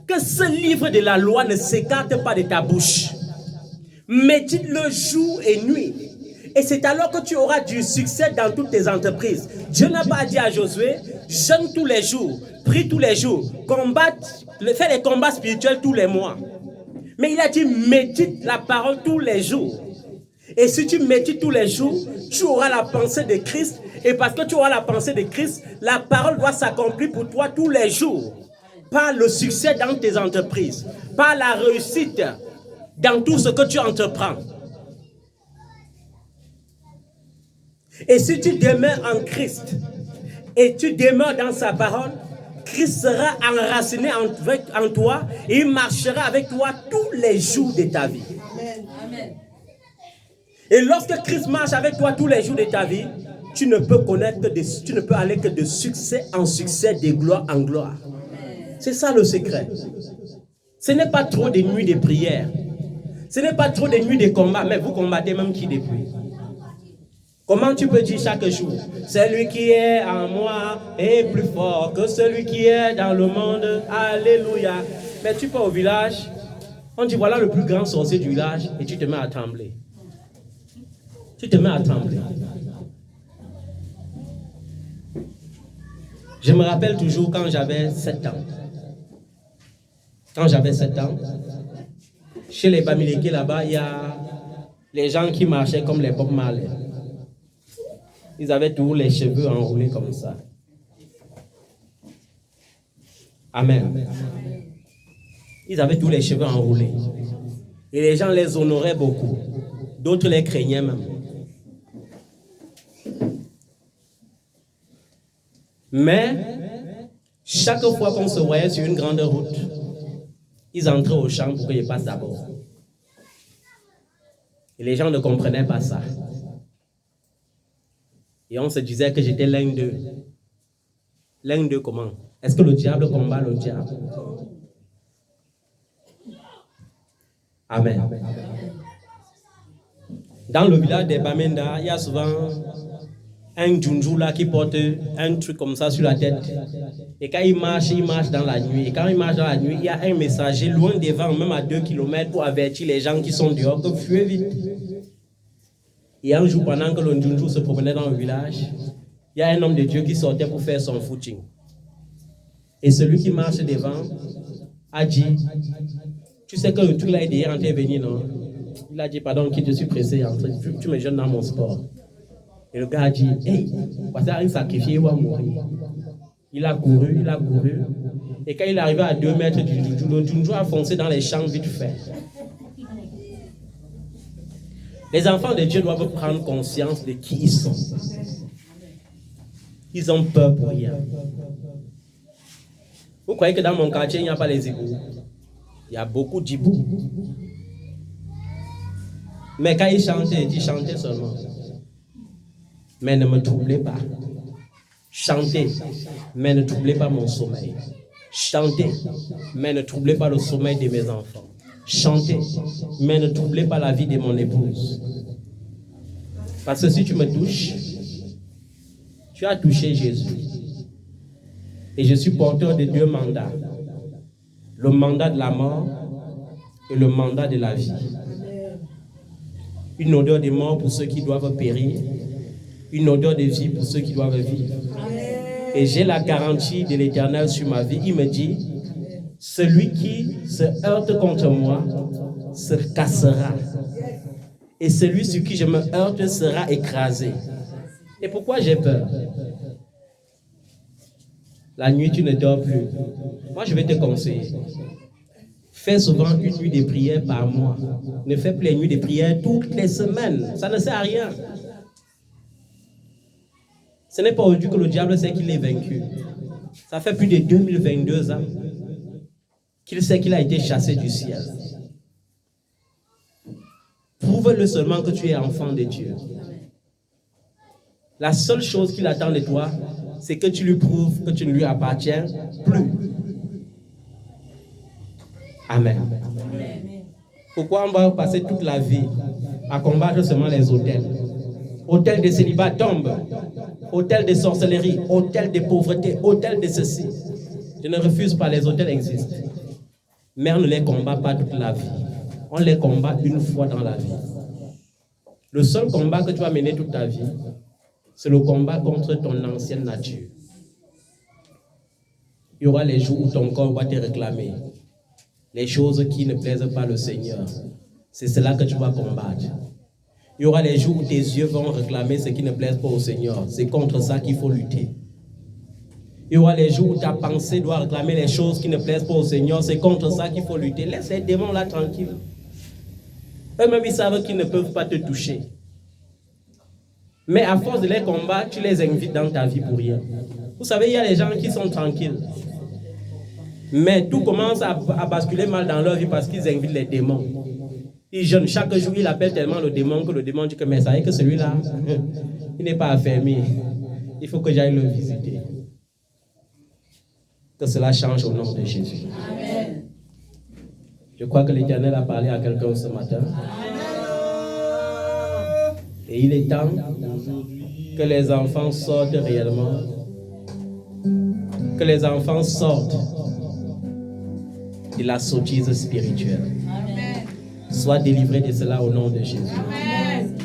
que ce livre de la loi ne s'écarte pas de ta bouche. Médite-le jour et nuit. Et c'est alors que tu auras du succès dans toutes tes entreprises. Dieu n'a pas dit à Josué, jeûne tous les jours, prie tous les jours, fais des combats spirituels tous les mois. Mais il a dit, médite la parole tous les jours. Et si tu médites tous les jours, tu auras la pensée de Christ. Et parce que tu auras la pensée de Christ, la parole doit s'accomplir pour toi tous les jours. Par le succès dans tes entreprises, par la réussite dans tout ce que tu entreprends. Et si tu demeures en Christ et tu demeures dans sa parole, Christ sera enraciné en toi et il marchera avec toi tous les jours de ta vie. Amen. Et lorsque Christ marche avec toi tous les jours de ta vie, tu ne peux aller que de succès en succès, de gloire en gloire. C'est ça le secret. Ce n'est pas trop de nuits de prière. Ce n'est pas trop de nuits de combat. Mais vous combattez même qui depuis? Comment tu peux dire chaque jour, celui qui est en moi est plus fort que celui qui est dans le monde. Alléluia. Mais tu pars au village, on dit voilà le plus grand sorcier du village et tu te mets à trembler. Tu te mets à trembler. Je me rappelle toujours quand j'avais 7 ans. Quand j'avais 7 ans, chez les Bamileke là-bas, il y a les gens qui marchaient comme les Bob Marley. Ils avaient tous les cheveux enroulés comme ça. Amen. Ils avaient tous les cheveux enroulés. Et les gens les honoraient beaucoup. D'autres les craignaient même. Mais, chaque fois qu'on se voyait sur une grande route, ils entraient au champ pour qu'ils passent d'abord. Et les gens ne comprenaient pas ça. Et on se disait que j'étais l'un d'eux. L'un d'eux comment? Est-ce que le diable combat le diable? Amen. Dans le village des Bamenda, il y a souvent un djunju là qui porte un truc comme ça sur la tête. Et quand il marche dans la nuit. Et quand il marche dans la nuit, il y a un messager loin devant, même à 2 km, pour avertir les gens qui sont dehors que fuyez vite. Et un jour, pendant que le djunju se promenait dans le village, il y a un homme de Dieu qui sortait pour faire son footing. Et celui qui marche devant a dit, tu sais que le truc là est déjà intervenu, non? Il a dit, pardon, je suis pressé, tu me gênes dans mon sport. Et le gars a dit, hey, parce qu'il sacrifié, il va mourir. Il a couru. Et quand il est arrivé à 2 mètres du djunju, le djunju a foncé dans les champs vite fait. Les enfants de Dieu doivent prendre conscience de qui ils sont. Ils ont peur pour rien. Vous croyez que dans mon quartier, il n'y a pas les hiboux? Il y a beaucoup d'hiboux. Mais quand ils chantaient, ils chantaient seulement. Mais ne me troublez pas. Chantez, mais ne troublez pas mon sommeil. Chantez, mais ne troublez pas le sommeil de mes enfants. Chantez, mais ne troublez pas la vie de mon épouse. Parce que si tu me touches, tu as touché Jésus. Et je suis porteur de 2 mandats. Le mandat de la mort et le mandat de la vie. Une odeur de mort pour ceux qui doivent périr. Une odeur de vie pour ceux qui doivent vivre. Et j'ai la garantie de l'Éternel sur ma vie. Il me dit, celui qui se heurte contre moi se cassera. Et celui sur qui je me heurte sera écrasé. Et pourquoi j'ai peur? La nuit, tu ne dors plus. Moi, je vais te conseiller. Fais souvent une nuit de prière par mois. Ne fais plus les nuits de prière toutes les semaines. Ça ne sert à rien. Ce n'est pas aujourd'hui que le diable sait qu'il est vaincu. Ça fait plus de 2022 ans. qu'il sait qu'il a été chassé du ciel. Prouve-le seulement que tu es enfant de Dieu. La seule chose qu'il attend de toi, c'est que tu lui prouves que tu ne lui appartiens plus. Amen. Pourquoi on va passer toute la vie à combattre seulement les autels? Autel de célibat tombe, autel de sorcellerie, autel de pauvreté, autel de ceci. Je ne refuse pas, les autels existent. Mais on ne les combat pas toute la vie. On les combat une fois dans la vie. Le seul combat que tu vas mener toute ta vie, c'est le combat contre ton ancienne nature. Il y aura les jours où ton corps va te réclamer les choses qui ne plaisent pas au Seigneur. C'est cela que tu vas combattre. Il y aura les jours où tes yeux vont réclamer ce qui ne plaise pas au Seigneur. C'est contre ça qu'il faut lutter. Il y aura les jours où ta pensée doit réclamer les choses qui ne plaisent pas au Seigneur. C'est contre ça qu'il faut lutter. Laisse les démons là tranquilles. Eux-mêmes, ils savent qu'ils ne peuvent pas te toucher. Mais à force de les combattre, tu les invites dans ta vie pour rien. Vous savez, il y a des gens qui sont tranquilles. Mais tout commence à basculer mal dans leur vie parce qu'ils invitent les démons. Ils jeûnent chaque jour, ils appellent tellement le démon que le démon dit que mais ça y est que celui-là, il n'est pas affermi. Il faut que j'aille le visiter. Que cela change au nom de Jésus. Amen. Je crois que l'Éternel a parlé à quelqu'un ce matin. Et il est temps que les enfants sortent réellement. Que les enfants sortent de la sottise spirituelle. Amen. Sois délivré de cela au nom de Jésus. Amen.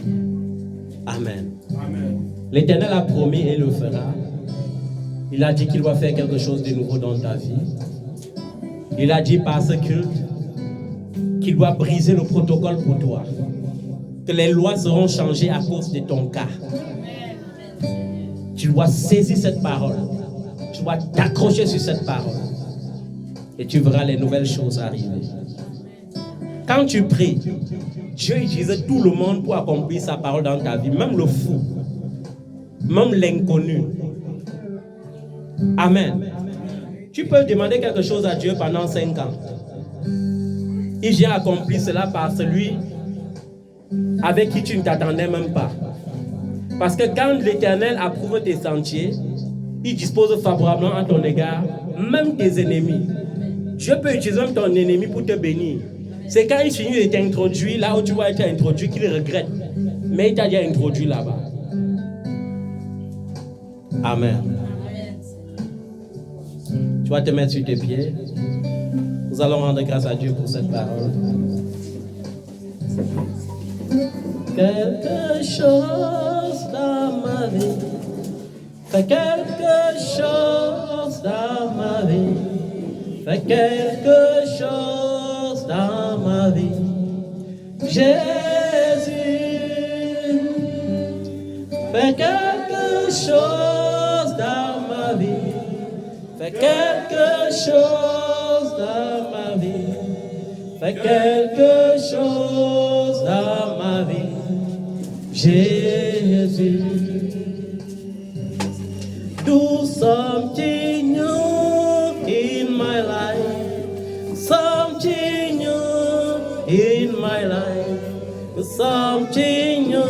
Amen. Amen. L'Éternel a promis et le fera. Il a dit qu'il va faire quelque chose de nouveau dans ta vie. Il a dit par ce culte qu'il doit briser le protocole pour toi. Que les lois seront changées à cause de ton cas. Tu dois saisir cette parole. Tu dois t'accrocher sur cette parole. Et tu verras les nouvelles choses arriver. Quand tu pries, Dieu utilise tout le monde pour accomplir sa parole dans ta vie. Même le fou. Même l'inconnu. Amen. Tu peux demander quelque chose à Dieu pendant 5 ans. Il vient accomplir cela par celui avec qui tu ne t'attendais même pas. Parce que quand l'Éternel approuve tes sentiers, il dispose favorablement à ton égard, même tes ennemis. Dieu peut utiliser même ton ennemi pour te bénir. C'est quand il finit de t'introduire là où tu vas être introduit qu'il regrette. Mais il t'a déjà introduit là-bas. Amen. Tu vas te mettre sur tes pieds. Nous allons rendre grâce à Dieu pour cette parole. Quelque chose dans ma vie. Fais quelque chose dans ma vie. Fais quelque chose dans ma vie. Jésus. Fais quelque chose dans ma vie. Fais quelque chose dans ma vie. Fais quelque chose dans ma vie. Jésus. Do something new in my life. Something new in my life. Something new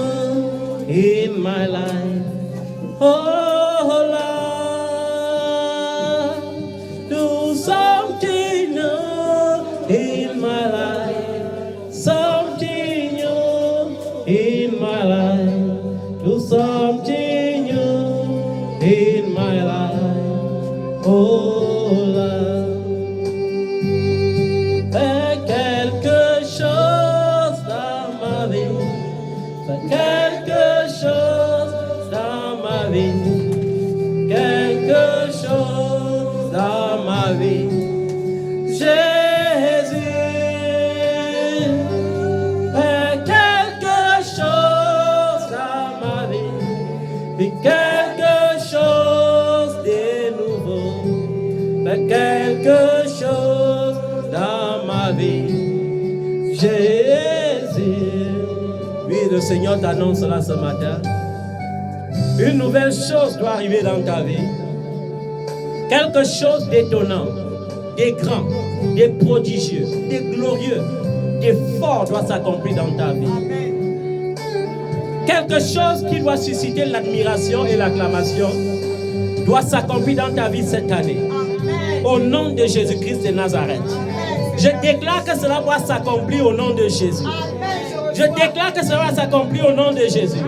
in my life. Oh Lord, do something new in my life. Something new in my life. Do something new in my life. Oh Lord, fais quelque chose dans ma vie. Fais quelque chose dans ma vie. Quelque chose dans ma vie. Jésus, fais quelque chose dans ma vie. Fais quelque chose de nouveau. Fais quelque chose dans ma vie. Jésus. Oui, le Seigneur t'annonce cela ce matin. Une nouvelle chose doit arriver dans ta vie. Quelque chose d'étonnant, de grand, des prodigieux, des glorieux, des forts doit s'accomplir dans ta vie. Quelque chose qui doit susciter l'admiration et l'acclamation doit s'accomplir dans ta vie cette année. Au nom de Jésus-Christ de Nazareth. Je déclare que cela doit s'accomplir au nom de Jésus. Je déclare que cela va s'accomplir au nom de Jésus.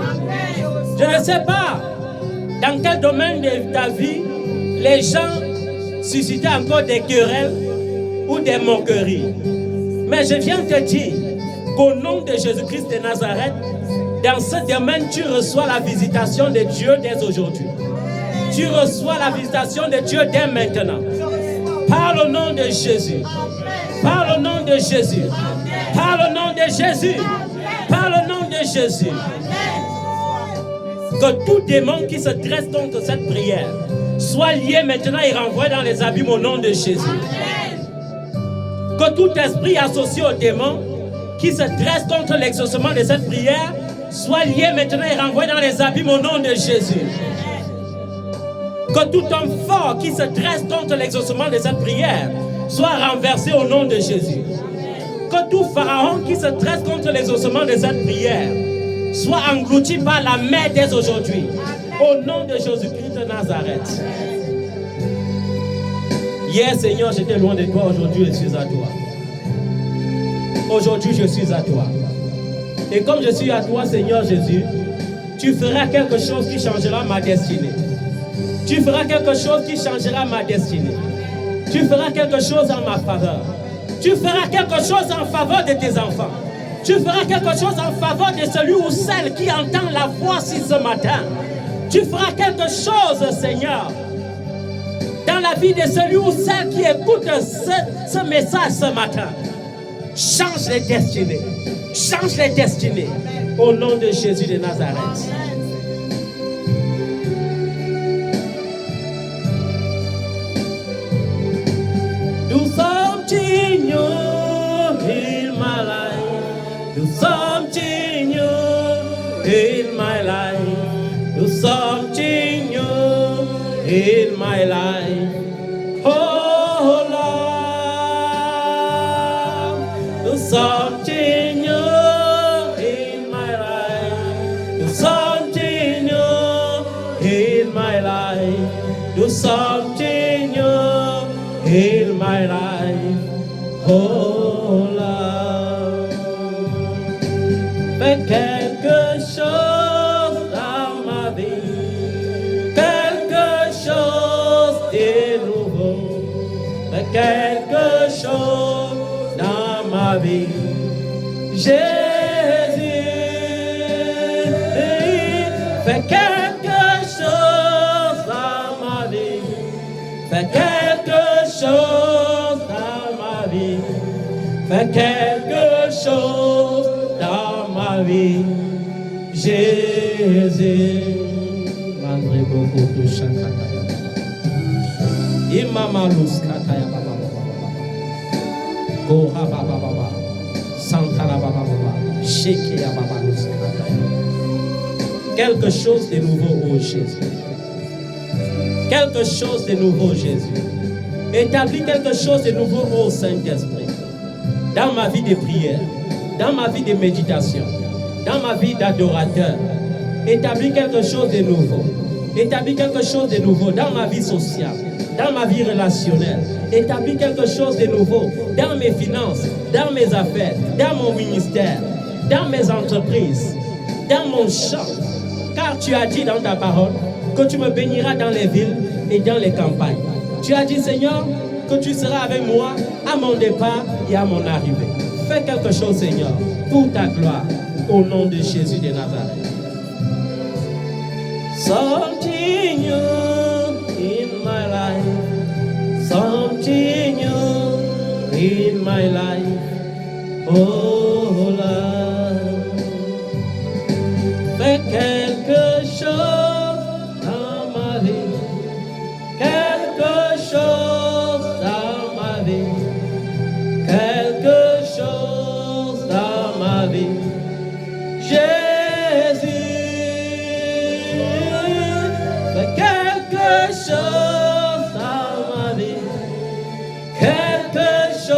Je ne sais pas dans quel domaine de ta vie les gens suscitaient encore des querelles ou des moqueries. Mais je viens te dire qu'au nom de Jésus-Christ de Nazareth, dans ce domaine, tu reçois la visitation de Dieu dès aujourd'hui. Tu reçois la visitation de Dieu dès maintenant. Par le nom de Jésus. Par le nom de Jésus. Par le nom de Jésus. Par le nom de Jésus. Que tout démon qui se dresse contre cette prière soit lié maintenant et renvoyé dans les abîmes au nom de Jésus. Que tout esprit associé au démon qui se dresse contre l'exaucement de cette prière soit lié maintenant et renvoyé dans les abîmes au nom de Jésus. Que tout homme fort qui se dresse contre l'exaucement de cette prière soit renversé au nom de Jésus. Que tout pharaon qui se dresse contre l'exaucement de cette prière soit englouti par la mer dès aujourd'hui. Au nom de Jésus-Christ de Nazareth. Hier, Seigneur, j'étais loin de toi. Aujourd'hui, je suis à toi. Aujourd'hui, je suis à toi. Et comme je suis à toi, Seigneur Jésus, tu feras quelque chose qui changera ma destinée. Tu feras quelque chose qui changera ma destinée. Tu feras quelque chose en ma faveur. Tu feras quelque chose en faveur de tes enfants. Tu feras quelque chose en faveur de celui ou celle qui entend la voix si ce matin. Tu feras quelque chose, Seigneur, dans la vie de celui ou celle qui écoute ce message ce matin. Change les destinées. Change les destinées. Au nom de Jésus de Nazareth. Do something new in my life. Do something new in my life. Do something new in my life. Oh Lord, do something new in my life. Do something new in my life. Do something new in my life. Oh Lord, fais quelque chose dans ma vie, quelque chose de nouveau, fais quelque chose dans ma vie. Jésus, fais quelque chose dans ma vie, fais quelque chose dans ma vie, fais quelque chose dans ma vie. Jésus, Mandre beaucoup de Shakataya, Imamalus Kataya Baba Baba, Goha Baba Baba, Santara Baba Baba, Shekia Baba Lus Kataya. Quelque chose de nouveau, oh Jésus. Quelque chose de nouveau, Jésus. Établis quelque chose de nouveau, oh Saint-Esprit. Dans ma vie de prière, dans ma vie de méditation, dans ma vie d'adorateur. Établis quelque chose de nouveau. Établis quelque chose de nouveau dans ma vie sociale, dans ma vie relationnelle. Établis quelque chose de nouveau dans mes finances, dans mes affaires, dans mon ministère, dans mes entreprises, dans mon champ. Car tu as dit dans ta parole que tu me béniras dans les villes et dans les campagnes. Tu as dit, Seigneur, que tu seras avec moi à mon départ et à mon arrivée. Fais quelque chose, Seigneur, pour ta gloire, au nom de Jésus de Nazareth. Something new in my life, something new in my life, oh Lord. Fais quelque chose dans ma vie, quelque chose dans ma vie, quelque chose dans ma vie. Jésus, fais quelque chose dans ma vie, quelque chose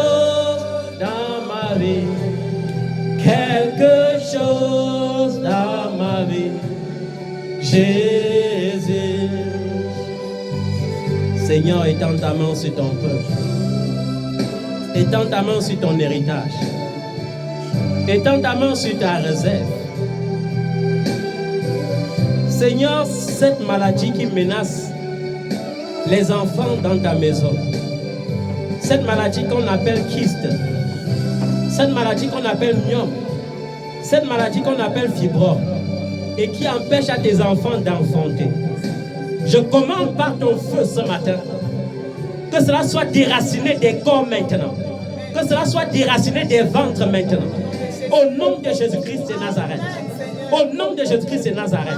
dans ma vie. Jésus. Seigneur, étends ta main sur ton peuple. Étends ta main sur ton héritage. Étends ta main sur ta réserve. Seigneur, cette maladie qui menace les enfants dans ta maison, cette maladie qu'on appelle kyste, cette maladie qu'on appelle myome, cette maladie qu'on appelle fibrome et qui empêche à tes enfants d'enfanter, je commande par ton feu ce matin que cela soit déraciné des corps maintenant, que cela soit déraciné des ventres maintenant, au nom de Jésus-Christ de Nazareth. Au nom de Jésus-Christ de Nazareth,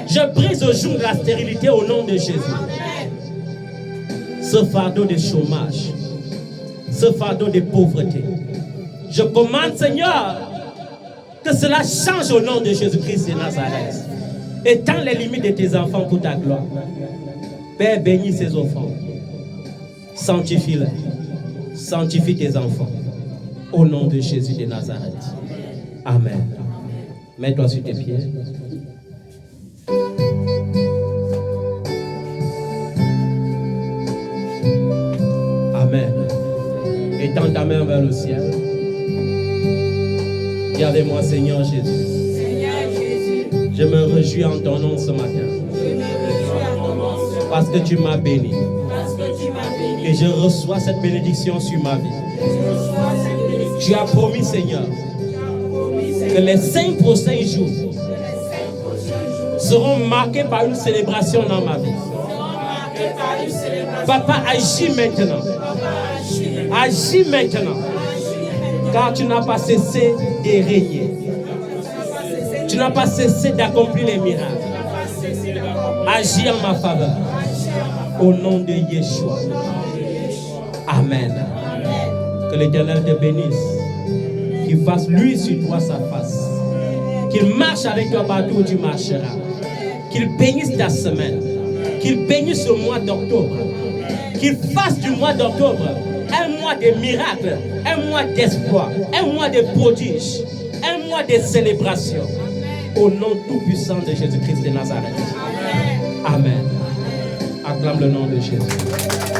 je brise au jour de la stérilité au nom de Jésus. Ce fardeau de chômage, ce fardeau de pauvreté, je commande, Seigneur, que cela change au nom de Jésus-Christ de Nazareth. Étends les limites de tes enfants pour ta gloire. Père, bénis ces enfants. Sanctifie-les. Sanctifie tes enfants. Au nom de Jésus de Nazareth. Amen. Mets-toi sur tes pieds. Amen. Étends ta main vers le ciel. Regardez-moi, Seigneur Jésus. Je me réjouis en ton nom ce matin. Parce que tu m'as béni. Et je reçois cette bénédiction sur ma vie. Tu as promis, Seigneur, que les 5 prochains jours seront marqués par une célébration dans ma vie. Papa, agis maintenant. Agis maintenant. Car tu n'as pas cessé de régner. Tu n'as pas cessé d'accomplir les miracles. Agis en ma faveur. Au nom de Yeshua. Amen. Que l'Éternel te bénisse. Qu'il fasse lui sur toi sa face. Qu'il marche avec toi partout où tu marcheras. Qu'il bénisse ta semaine. Qu'il bénisse le mois d'octobre. Qu'il fasse du mois d'octobre un mois de miracles, un mois d'espoir, un mois de prodiges, un mois de célébration. Au nom tout-puissant de Jésus-Christ de Nazareth. Amen. Acclame le nom de Jésus.